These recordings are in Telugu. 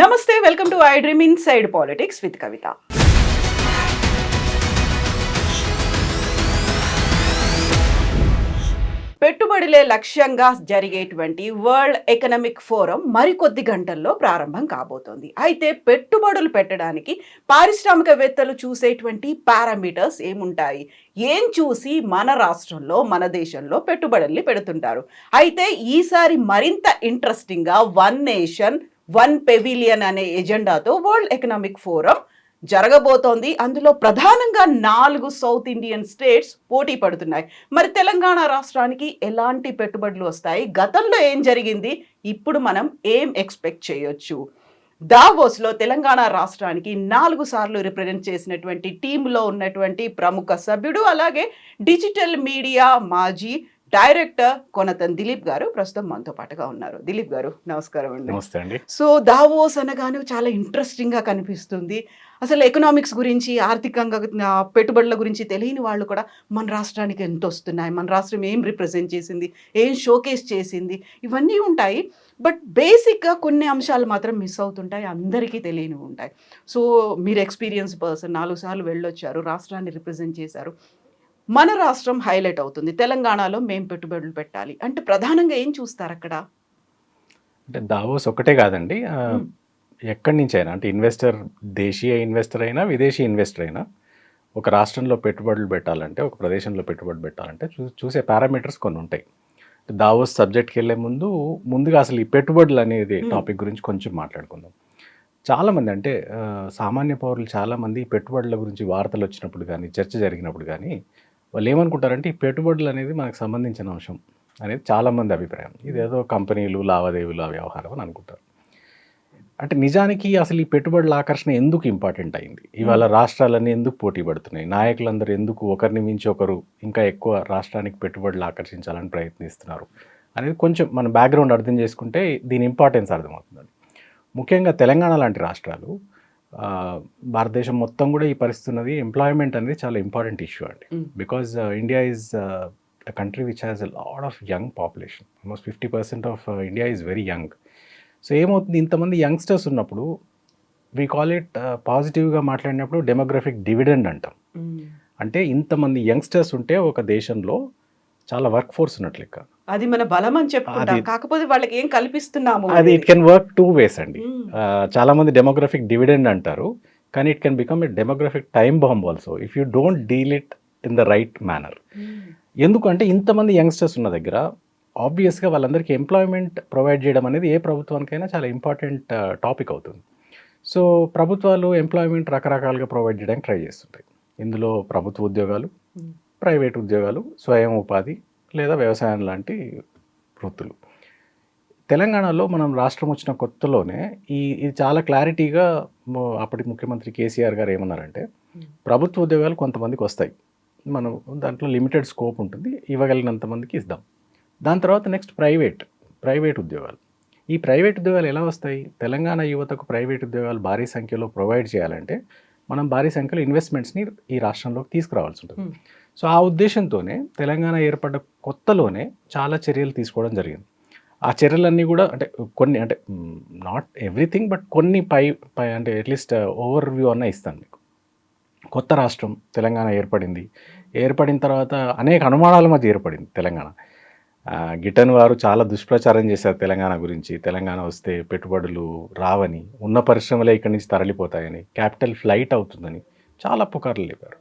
నమస్తే, welcome to I dream inside politics with Kavitha. పెట్టుబడులే లక్ష్యంగా జరిగేటువంటి వరల్డ్ ఎకనామిక్ ఫోరం మరికొద్ది గంటల్లో ప్రారంభం కాబోతోంది. అయితే పెట్టుబడులు పెట్టడానికి పారిశ్రామికవేత్తలు చూసేటువంటి పారామీటర్స్ ఏముంటాయి? ఏం చూసి మన రాష్ట్రంలో, మన దేశంలో పెట్టుబడుల్ని పెడుతుంటారు? అయితే ఈసారి మరింత ఇంట్రెస్టింగ్గా వన్ నేషన్ వన్ పెవిలియన్ అనే ఎజెండాతో వరల్డ్ ఎకనామిక్ ఫోరం జరగబోతోంది. అందులో ప్రధానంగా 4 సౌత్ ఇండియన్ స్టేట్స్ పోటీ పడుతున్నాయి. మరి తెలంగాణ రాష్ట్రానికి ఎలాంటి పెట్టుబడులు వస్తాయి? గతంలో ఏం జరిగింది? ఇప్పుడు మనం ఏం ఎక్స్పెక్ట్ చేయొచ్చు? దావోస్లో తెలంగాణ రాష్ట్రానికి 4 సార్లు రిప్రజెంట్ చేసినటువంటి టీంలో ఉన్నటువంటి ప్రముఖ సభ్యుడు, అలాగే డిజిటల్ మీడియా మాజీ డైరెక్టర్ కొనతన్ దిలీప్ గారు ప్రస్తుతం మనతో పాటుగా ఉన్నారు. దిలీప్ గారు, నమస్కారం అండి. నమస్తే అండి. సో దావోస్ అనగానే చాలా ఇంట్రెస్టింగ్గా కనిపిస్తుంది. అసలు ఎకనామిక్స్ గురించి, ఆర్థికంగా పెట్టుబడుల గురించి తెలియని వాళ్ళు కూడా మన రాష్ట్రానికి ఎంత వస్తున్నాయి, మన రాష్ట్రం ఏం రిప్రజెంట్ చేసింది, ఏం షోకేస్ చేసింది, ఇవన్నీ ఉంటాయి. బట్ బేసిక్గా కొన్ని అంశాలు మాత్రం మిస్ అవుతుంటాయి, అందరికీ తెలియనివి ఉంటాయి. సో మీరు ఎక్స్పీరియన్స్ పర్సన్, 4 సార్లు వెళ్ళొచ్చారు, రాష్ట్రాన్ని రిప్రజెంట్ చేశారు. మన రాష్ట్రం హైలైట్ అవుతుంది, తెలంగాణలో మేము పెట్టుబడులు పెట్టాలి అంటే ప్రధానంగా ఏం చూస్తారు అక్కడ? అంటే దావోస్ ఒకటే కాదండి. ఎక్కడి నుంచి అయినా, అంటే ఇన్వెస్టర్, దేశీయ ఇన్వెస్టర్ అయినా విదేశీ ఇన్వెస్టర్ అయినా ఒక రాష్ట్రంలో పెట్టుబడులు పెట్టాలంటే, ఒక ప్రదేశంలో పెట్టుబడి పెట్టాలంటే చూసే పారామీటర్స్ కొన్ని ఉంటాయి. దావోస్ సబ్జెక్ట్కి వెళ్ళే ముందుగా అసలు ఈ పెట్టుబడులు అనేది టాపిక్ గురించి కొంచెం మాట్లాడుకుందాం. చాలామంది, అంటే సామాన్య పౌరులు చాలామంది పెట్టుబడుల గురించి వార్తలు వచ్చినప్పుడు కానీ, చర్చ జరిగినప్పుడు కానీ వాళ్ళు ఏమనుకుంటారంటే ఈ పెట్టుబడులు అనేది మనకు సంబంధించిన అంశం అనేది చాలామంది అభిప్రాయం. ఇదేదో కంపెనీలు, లావాదేవీల వ్యవహారం అని అనుకుంటారు. అంటే నిజానికి అసలు ఈ పెట్టుబడుల ఆకర్షణ ఎందుకు ఇంపార్టెంట్ అయింది? ఇవాళ రాష్ట్రాలన్నీ ఎందుకు పోటీ పడుతున్నాయి? నాయకులందరూ ఎందుకు ఒకరిని మించి ఒకరు ఇంకా ఎక్కువ రాష్ట్రానికి పెట్టుబడులు ఆకర్షించాలని ప్రయత్నిస్తున్నారు అనేది కొంచెం మన బ్యాక్గ్రౌండ్ అర్థం చేసుకుంటే దీని ఇంపార్టెన్స్ అర్థమవుతుందండి. ముఖ్యంగా తెలంగాణ లాంటి రాష్ట్రాలు, భారతదేశం మొత్తం కూడా ఈ పరిస్థితి ఉన్నది. ఎంప్లాయ్మెంట్ అనేది చాలా ఇంపార్టెంట్ ఇష్యూ అండి. Because India is a country which has a lot of young population. Almost 50% of India is very young. So ఏమవుతుంది, ఇంతమంది యంగ్స్టర్స్ ఉన్నప్పుడు వీ కాల్ ఇట్, పాజిటివ్గా మాట్లాడినప్పుడు డెమోగ్రఫిక్ డివిడెండ్ అంటాం. అంటే ఇంతమంది యంగ్స్టర్స్ ఉంటే ఒక దేశంలో చాలా వర్క్ ఫోర్స్ ఉన్నట్లు లెక్క. అది మన బలం అని చెప్పుకుంటాం, కాకపోతే వాళ్ళకి ఏం కల్పిస్తున్నాము అది ఇట్ కెన్ వర్క్ 2 ways అండి. చాలామంది డెమోగ్రఫిక్ డివిడెండ్ అంటారు, కానీ it can become a demographic time bomb also if you don't deal it in the right manner. ఎందుకంటే ఇంతమంది యంగ్స్టర్స్ ఉన్న దగ్గర ఆబ్వియస్గా వాళ్ళందరికీ ఎంప్లాయ్మెంట్ ప్రొవైడ్ చేయడం అనేది ఏ ప్రభుత్వానికైనా చాలా ఇంపార్టెంట్ టాపిక్ అవుతుంది. సో ప్రభుత్వాలు ఎంప్లాయ్మెంట్ రకరకాలుగా ప్రొవైడ్ చేయడానికి ట్రై చేస్తుంటాయి. ఇందులో ప్రభుత్వ ఉద్యోగాలు, ప్రైవేట్ ఉద్యోగాలు, స్వయం ఉపాధి లేదా వ్యవసాయం లాంటి వృత్తులు. తెలంగాణలో మనం రాష్ట్రం వచ్చిన కొత్తలోనే ఇది చాలా క్లారిటీగా అప్పటి ముఖ్యమంత్రి కేసీఆర్ గారు ఏమన్నారంటే, ప్రభుత్వ ఉద్యోగాలు కొంతమందికి వస్తాయి, మనం దాంట్లో లిమిటెడ్ స్కోప్ ఉంటుంది, ఇవ్వగలిగినంత మందికి ఇద్దాం. దాని తర్వాత నెక్స్ట్ ప్రైవేట్ ఉద్యోగాలు. ఈ ప్రైవేట్ ఉద్యోగాలు ఎలా వస్తాయి? తెలంగాణ యువతకు ప్రైవేట్ ఉద్యోగాలు భారీ సంఖ్యలో ప్రొవైడ్ చేయాలంటే మనం భారీ సంఖ్యలో ఇన్వెస్ట్మెంట్స్ని ఈ రాష్ట్రంలోకి తీసుకురావాల్సి ఉంటుంది. సో ఆ ఉద్దేశంతోనే తెలంగాణ ఏర్పడ్డ కొత్తలోనే చాలా చర్యలు తీసుకోవడం జరిగింది. ఆ చర్యలన్నీ కూడా, అంటే కొన్ని, అంటే నాట్ ఎవ్రీథింగ్ బట్ కొన్ని పై అంటే అట్లీస్ట్ ఓవర్ వ్యూ అన్న ఇస్తాను మీకు. కొత్త రాష్ట్రం తెలంగాణ ఏర్పడిన తర్వాత అనేక అనుమానాల మధ్య ఏర్పడింది తెలంగాణ. గిట్టన్ వారు చాలా దుష్ప్రచారం చేశారు తెలంగాణ గురించి. తెలంగాణ వస్తే పెట్టుబడులు రావని, ఉన్న పరిశ్రమలే ఇక్కడి నుంచి తరలిపోతాయని, క్యాపిటల్ ఫ్లైట్ అవుతుందని చాలా పుకార్లు లేపారు.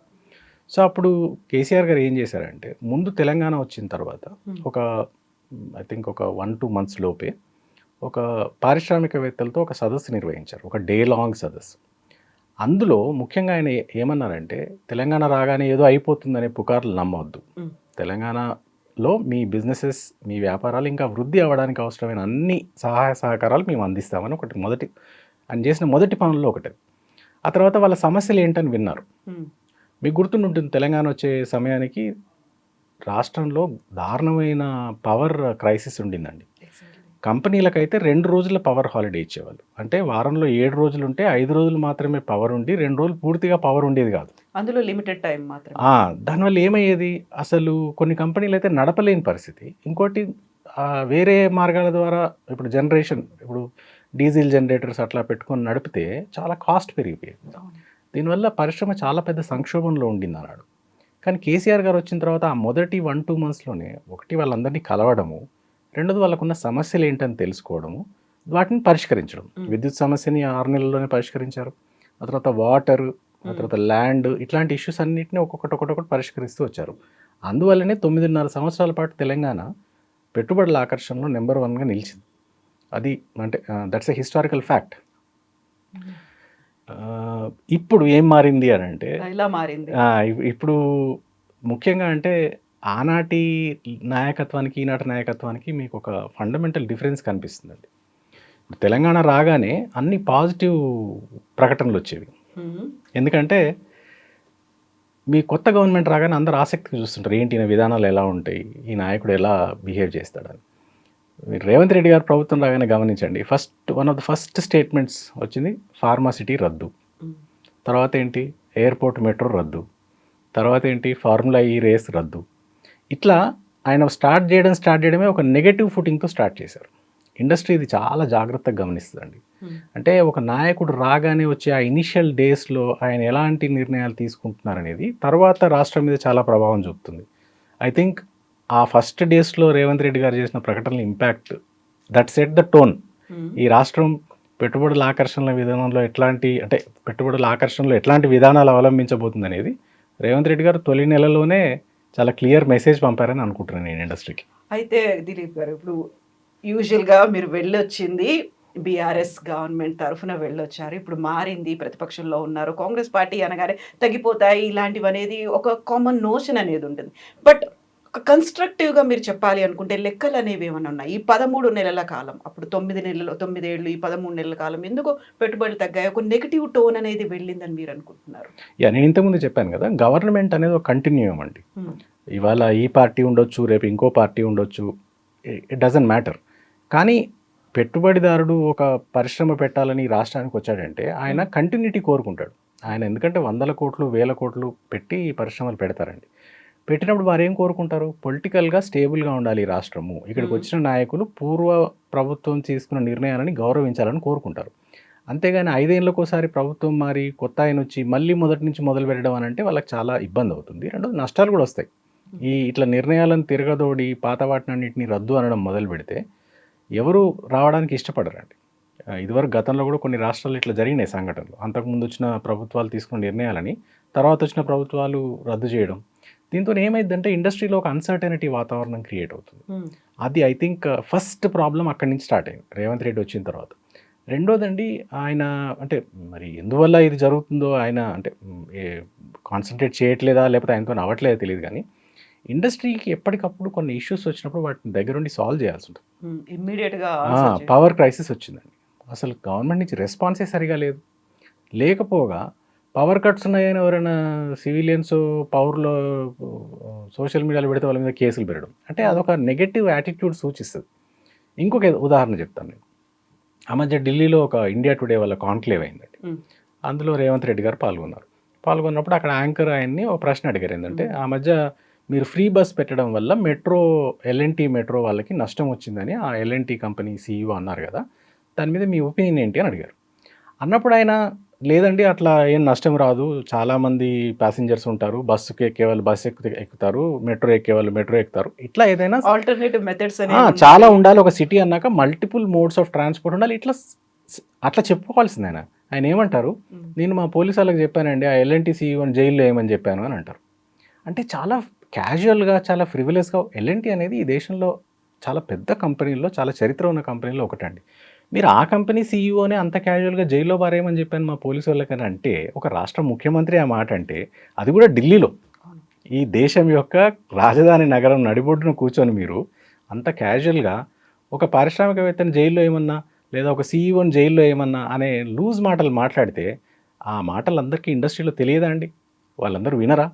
సో అప్పుడు కేసీఆర్ గారు ఏం చేశారంటే, ముందు తెలంగాణ వచ్చిన తర్వాత ఐ థింక్ ఒక 1-2 months లోపే ఒక పారిశ్రామికవేత్తలతో ఒక సదస్సు నిర్వహించారు, ఒక డే లాంగ్ సదస్సు. అందులో ముఖ్యంగా ఆయన ఏమన్నారంటే, తెలంగాణ రాగానే ఏదో అయిపోతుందనే పుకార్లు నమ్మవద్దు. తెలంగాణలో మీ బిజినెసెస్, మీ వ్యాపారాలు ఇంకా వృద్ధి అవ్వడానికి అవసరమైన అన్ని సహాయ సహకారాలు మేము అందిస్తామని ఆయన చేసిన మొదటి పనుల్లో ఒకటి. ఆ తర్వాత వాళ్ళ సమస్యలు ఏంటని విన్నారు. మీకు గుర్తుంటుంది, తెలంగాణ వచ్చే సమయానికి రాష్ట్రంలో దారుణమైన పవర్ క్రైసిస్ ఉండిందండి. కంపెనీలకైతే 2 రోజుల పవర్ హాలిడే ఇచ్చేవాళ్ళు. అంటే వారంలో 7 రోజులు ఉంటే 5 రోజులు మాత్రమే పవర్ ఉండి 2 రోజులు పూర్తిగా పవర్ ఉండేది కాదు. అందులో లిమిటెడ్ టైం మాత్రమే. దానివల్ల ఏమయ్యేది, అసలు కొన్ని కంపెనీలు అయితే నడపలేని పరిస్థితి. ఇంకోటి, వేరే మార్గాల ద్వారా ఇప్పుడు జనరేషన్ ఇప్పుడు డీజిల్ జనరేటర్స్ అట్లా పెట్టుకొని నడిపితే చాలా కాస్ట్ పెరిగిపోయింది. దీనివల్ల పరిశ్రమ చాలా పెద్ద సంక్షోభంలో ఉండింది అన్నాడు. కానీ కేసీఆర్ గారు వచ్చిన తర్వాత ఆ మొదటి 1-2 మంత్స్లోనే ఒకటి వాళ్ళందరినీ కలవడము, రెండోది వాళ్ళకున్న సమస్యలు ఏంటని తెలుసుకోవడము, వాటిని పరిష్కరించడం. విద్యుత్ సమస్యని 6 నెలల్లోనే పరిష్కరించారు. ఆ తర్వాత వాటర్, ఆ తర్వాత ల్యాండ్, ఇట్లాంటి ఇష్యూస్ అన్నింటినీ ఒక్కొక్కటి పరిష్కరిస్తూ వచ్చారు. అందువల్లనే 9.5 సంవత్సరాల పాటు తెలంగాణ పెట్టుబడుల ఆకర్షణలో నెంబర్ 1గా నిలిచింది. అది అంటే దట్స్ ఎ హిస్టారికల్ ఫ్యాక్ట్. ఇప్పుడు ఏం మారింది అని అంటే ఇలా మారింది. ఇప్పుడు ముఖ్యంగా అంటే ఆనాటి నాయకత్వానికి ఈనాటి నాయకత్వానికి మీకు ఒక ఫండమెంటల్ డిఫరెన్స్ కనిపిస్తుందండి. తెలంగాణ రాగానే అన్ని పాజిటివ్ ప్రకటనలు వచ్చేవి. ఎందుకంటే మీ కొత్త గవర్నమెంట్ రాగానే అందరు ఆసక్తిగా చూస్తుంటారు, ఏంటి ఈయన విధానాలు ఎలా ఉంటాయి, ఈ నాయకుడు ఎలా బిహేవ్ చేస్తాడని. మీరు రేవంత్ రెడ్డి గారు ప్రభుత్వం రాగానే గమనించండి, one of the first statements వచ్చింది ఫార్మాసిటీ రద్దు, తర్వాత ఏంటి ఎయిర్పోర్ట్ మెట్రో రద్దు, తర్వాత ఏంటి ఫార్ములా ఈ రేస్ రద్దు. ఇట్లా ఆయన స్టార్ట్ చేయడమే ఒక నెగటివ్ ఫుటింగ్తో స్టార్ట్ చేశారు. ఇండస్ట్రీ ఇది చాలా జాగ్రత్తగా గమనిస్తుందండి. అంటే ఒక నాయకుడు రాగానే వచ్చే ఆ ఇనిషియల్ డేస్లో ఆయన ఎలాంటి నిర్ణయాలు తీసుకుంటున్నారనేది తర్వాత రాష్ట్రం మీద చాలా ప్రభావం చూపుతుంది. ఐ థింక్ ఆ ఫస్ట్ డేస్లో రేవంత్ రెడ్డి గారు చేసిన ప్రకటనల impact that set the tone. ఈ రాష్ట్రం పెట్టుబడుల ఆకర్షణల విధానంలో ఎట్లాంటి విధానాలు అవలంబించబోతుంది అనేది రేవంత్ రెడ్డి గారు తొలి నెలలోనే చాలా క్లియర్ మెసేజ్ పంపారని అనుకుంటున్నాను నేను ఇండస్ట్రీకి. అయితే దిలీప్ గారు, ఇప్పుడు యూజువల్గా మీరు వెళ్ళొచ్చింది బీఆర్ఎస్ గవర్నమెంట్ తరఫున వెళ్ళొచ్చారు, ఇప్పుడు మారింది, ప్రతిపక్షంలో ఉన్నారు, కాంగ్రెస్ పార్టీ అనగానే తగ్గిపోతాయి ఇలాంటివి అనేది ఒక కామన్ నోషన్ అనేది ఉంటుంది. బట్ ఒక కన్స్ట్రక్టివ్గా మీరు చెప్పాలి అనుకుంటే లెక్కలు అనేవి ఏమైనా ఉన్నాయి? ఈ 13 నెలల కాలం, అప్పుడు 9 ఏళ్ళు, ఈ 13 నెలల కాలం ఎందుకు పెట్టుబడులు తగ్గాయి, ఒక నెగిటివ్ టోన్ అనేది వెళ్ళిందని మీరు అనుకుంటున్నారు? నేను ఇంతకుముందు చెప్పాను కదా, గవర్నమెంట్ అనేది ఒక కంటిన్యూయం అండి. ఇవాళ ఈ పార్టీ ఉండొచ్చు, రేపు ఇంకో పార్టీ ఉండొచ్చు, ఇట్ డజంట్ మ్యాటర్. కానీ పెట్టుబడిదారుడు ఒక పరిశ్రమ పెట్టాలని రాష్ట్రానికి వచ్చాడంటే ఆయన కంటిన్యూటీ కోరుకుంటాడు. ఆయన ఎందుకంటే 100 కోట్లు 1000 కోట్లు పెట్టి ఈ పరిశ్రమలు పెడతారండి. పెట్టినప్పుడు వారు ఏం కోరుకుంటారు, పొలిటికల్గా స్టేబుల్గా ఉండాలి ఈ రాష్ట్రము, ఇక్కడికి వచ్చిన నాయకులు పూర్వ ప్రభుత్వం తీసుకున్న నిర్ణయాలని గౌరవించాలని కోరుకుంటారు. అంతేగాని 5 ఏళ్ళకోసారి ప్రభుత్వం మారి కొత్త ఆయన వచ్చి మళ్ళీ మొదటి నుంచి మొదలు పెట్టడం అని అంటే వాళ్ళకి చాలా ఇబ్బంది అవుతుంది. రెండోది నష్టాలు కూడా వస్తాయి. ఇట్లా నిర్ణయాలను తిరగదోడి పాత వాటినన్నింటినీ రద్దు అనడం మొదలు పెడితే ఎవరు రావడానికి ఇష్టపడరండి. ఇదివరకు గతంలో కూడా కొన్ని రాష్ట్రాలు ఇట్లా జరిగినాయి సంఘటనలు. అంతకుముందు వచ్చిన ప్రభుత్వాలు తీసుకున్న నిర్ణయాలని తర్వాత వచ్చిన ప్రభుత్వాలు రద్దు చేయడం. దీంతో ఏమైందంటే ఇండస్ట్రీలో ఒక అన్సర్టనిటీ వాతావరణం క్రియేట్ అవుతుంది. అది ఐ థింక్ ఫస్ట్ ప్రాబ్లం అక్కడి నుంచి స్టార్ట్ అయింది రేవంత్ రెడ్డి వచ్చిన తర్వాత. రెండోదండి, ఆయన అంటే మరి ఎందువల్ల ఇది జరుగుతుందో ఆయన అంటే కాన్సన్ట్రేట్ చేయట్లేదా లేకపోతే ఆయనతో అవ్వట్లేదో తెలియదు, కానీ ఇండస్ట్రీకి ఎప్పటికప్పుడు కొన్ని ఇష్యూస్ వచ్చినప్పుడు వాటిని దగ్గరుండి సాల్వ్ చేయాల్సి ఉంటుంది. ఇమ్మీడియట్గా పవర్ క్రైసిస్ వచ్చిందండి, అసలు గవర్నమెంట్ నుంచి రెస్పాన్సే సరిగా లేదు. లేకపోగా పవర్ కట్స్ ఉన్నాయని ఎవరైనా సివిలియన్స్ పవర్లో సోషల్ మీడియాలో పెడితే వాళ్ళ మీద కేసులు పెరగడం అంటే అదొక నెగటివ్ యాటిట్యూడ్ సూచిస్తుంది. ఇంకొక ఉదాహరణ చెప్తాను నేను. ఆ మధ్య ఢిల్లీలో ఒక ఇండియా టుడే వాళ్ళ కాన్క్లేవ్ అయిందండి. అందులో రేవంత్ రెడ్డి గారు పాల్గొన్నప్పుడు అక్కడ యాంకర్ ఆయన్ని ఒక ప్రశ్న అడిగారు. ఏంటంటే ఆ మధ్య మీరు ఫ్రీ బస్ పెట్టడం వల్ల ఎల్ఎన్టీ మెట్రో వాళ్ళకి నష్టం వచ్చిందని ఆ ఎల్ఎన్టీ కంపెనీ సీఈఓ అన్నారు కదా, దాని మీద మీ ఒపీనియన్ ఏంటి అని అడిగారు. అన్నప్పుడు ఆయన లేదండి అట్లా ఏం నష్టం రాదు, చాలామంది ప్యాసింజర్స్ ఉంటారు, బస్సుకి ఎక్కేవాళ్ళు బస్సు ఎక్కుతారు, మెట్రో ఎక్కేవాళ్ళు మెట్రో ఎక్కుతారు, ఇట్లా ఏదైనా ఆల్టర్నేటివ్ మెథడ్స్ చాలా ఉండాలి. ఒక సిటీ అన్నాక మల్టిపుల్ మోడ్స్ ఆఫ్ ట్రాన్స్పోర్ట్ ఉండాలి. అట్లా చెప్పుకోవాల్సింది. ఆయన ఏమంటారు, నేను మా పోలీసు వాళ్ళకి చెప్పానండి, ఆ ఎల్ఎన్టీ సీఈఓని జైల్లో ఏమని చెప్పాను అని అంటారు. అంటే చాలా క్యాజువల్గా చాలా ఫ్రివిలస్గా. ఎల్ఎన్టీ అనేది ఈ దేశంలో చాలా పెద్ద కంపెనీల్లో చాలా చరిత్ర ఉన్న కంపెనీలో ఒకటండి. మీరు ఆ కంపెనీ సీఈఓనే అంత క్యాజువల్గా జైల్లో పారేయమని చెప్పాను మా పోలీసు వాళ్ళకని అంటే, ఒక రాష్ట్ర ముఖ్యమంత్రి ఆ మాట అంటే, అది కూడా ఢిల్లీలో, ఈ దేశం యొక్క రాజధాని నగరం నడిబొడ్డున కూర్చొని మీరు అంత క్యాజువల్గా ఒక పారిశ్రామికవేత్తని జైల్లో ఏమన్నా లేదా ఒక సీఈఓని జైల్లో ఏమన్నా అనే లూజ్ మాటలు మాట్లాడితే ఆ మాటలు అందరికీ ఇండస్ట్రీలో తెలియదా అండి? వాళ్ళందరూ వినరా?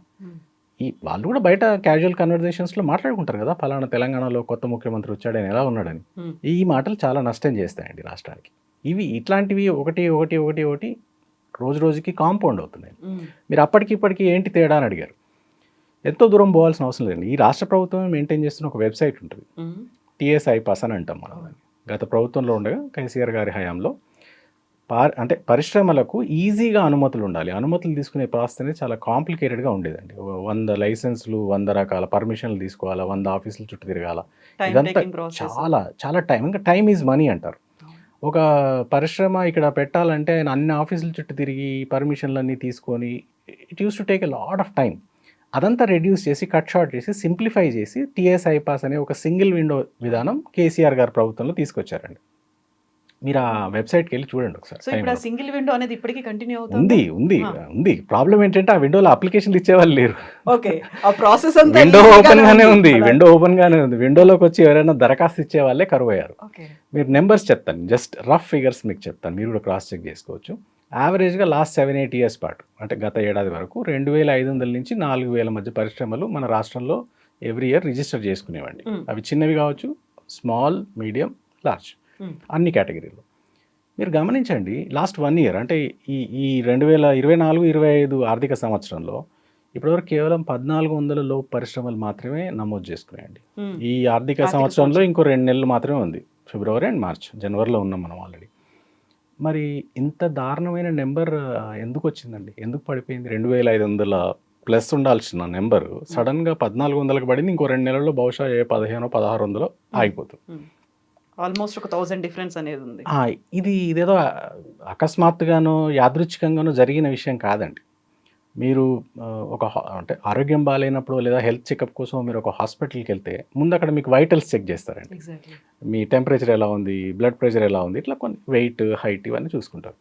వాళ్ళు కూడా బయట క్యాజువల్ కన్వర్జేషన్స్లో మాట్లాడుకుంటారు కదా, ఫలానా తెలంగాణలో కొత్త ముఖ్యమంత్రి వచ్చాడు, ఆయన ఎలా ఉన్నాడని. ఈ మాటలు చాలా నష్టం చేస్తాయండి రాష్ట్రానికి. ఇట్లాంటివి ఒకటి రోజు రోజుకి కాంపౌండ్ అవుతున్నాయి. మీరు అప్పటికిప్పటికి ఏంటి తేడా అని అడిగారు. ఎంతో దూరం పోవాల్సిన అవసరం లేదండి. ఈ రాష్ట్ర ప్రభుత్వం మెయింటైన్ చేస్తున్న ఒక వెబ్సైట్ ఉంటుంది, టీఎస్ ఐపాస్ అని అంటాం మనం దాన్ని. గత ప్రభుత్వంలో ఉండగా కేసీఆర్ గారి హయాంలో అంటే పరిశ్రమలకు ఈజీగా అనుమతులు ఉండాలి. అనుమతులు తీసుకునే ప్రాసెస్ అనేది చాలా కాంప్లికేటెడ్గా ఉండేదండి. 100 లైసెన్సులు, 100 రకాల పర్మిషన్లు తీసుకోవాలా, 100 ఆఫీసుల చుట్టూ తిరగాల. ఇదంతా చాలా చాలా టైం. ఇంకా టైమ్ ఈజ్ మనీ అంటారు. ఒక పరిశ్రమ ఇక్కడ పెట్టాలంటే ఆయన అన్ని ఆఫీసుల చుట్టూ తిరిగి పర్మిషన్లన్నీ తీసుకొని it use to take a lot of time. అదంతా రెడ్యూస్ చేసి, కట్ షార్ట్ చేసి, సింప్లిఫై చేసి టీఎస్ ఐపాస్ అనే ఒక సింగిల్ విండో విధానం కేసీఆర్ గారి ప్రభుత్వంలో తీసుకొచ్చారండి. మీరు ఆ వెబ్సైట్కి వెళ్ళి చూడండి ఒకసారి. సో ఇప్పుడు ఆ సింగిల్ విండో అనేది ఇప్పటికీ కంటిన్యూ అవుతుంది. ఉంది. ప్రాబ్లం ఏంటంటే ఆ విండోలో అప్లికేషన్లు ఇచ్చేవాళ్ళు లేరు. ఓకే, ఆ ప్రాసెస్ అంతా విండో ఓపెన్ గానే ఉంది. విండోలోకి వచ్చి ఎవరైనా దరఖాస్తు ఇచ్చే వాళ్ళే కరువు అయ్యారు. మీరు నెంబర్స్ చెప్తాను, జస్ట్ రఫ్ ఫిగర్స్ మీకు చెప్తాను, మీరు కూడా క్రాస్ చెక్ చేసుకోవచ్చు. యావరేజ్గా లాస్ట్ 7-8 ఇయర్స్ పాటు, అంటే గత ఏడాది వరకు 2500 నుంచి 4000 మధ్య పరిశ్రమలు మన రాష్ట్రంలో ఎవ్రీ ఇయర్ రిజిస్టర్ చేసుకునేవండి. అవి చిన్నవి కావచ్చు, స్మాల్, మీడియం, లార్జ్, అన్ని కేటగిరీలో. మీరు గమనించండి, లాస్ట్ 1 ఇయర్ అంటే ఈ 2024-25 ఆర్థిక సంవత్సరంలో ఇప్పటివరకు కేవలం 1400 లోపు పరిశ్రమలు మాత్రమే నమోదు చేసుకున్నాయండి. ఈ ఆర్థిక సంవత్సరంలో ఇంకో 2 నెలలు మాత్రమే ఉంది, ఫిబ్రవరి అండ్ మార్చ్. జనవరిలో ఉన్నాం మనం ఆల్రెడీ. మరి ఇంత దారుణమైన నెంబర్ ఎందుకు వచ్చిందండి? ఎందుకు పడిపోయింది? 2500 ప్లస్ ఉండాల్సిన నెంబరు సడన్గా 1400కి పడింది. ఇంకో 2 నెలల్లో బహుశా 1500-1600 ఆగిపోతుంది. ఆల్మోస్ట్ ఒక 1000 డిఫరెన్స్ అనేది ఉంది. ఇదేదో అకస్మాత్తుగానో యాదృచ్ఛికంగానో జరిగిన విషయం కాదండి. మీరు అంటే ఆరోగ్యం బాగాలేనప్పుడు లేదా హెల్త్ చెకప్ కోసం మీరు ఒక హాస్పిటల్కి వెళ్తే ముందు అక్కడ మీకు వైటల్స్ చెక్ చేస్తారండి. మీ టెంపరేచర్ ఎలా ఉంది, బ్లడ్ ప్రెషర్ ఎలా ఉంది, ఇట్లా కొన్ని వెయిట్, హైట్ ఇవన్నీ చూసుకుంటారు.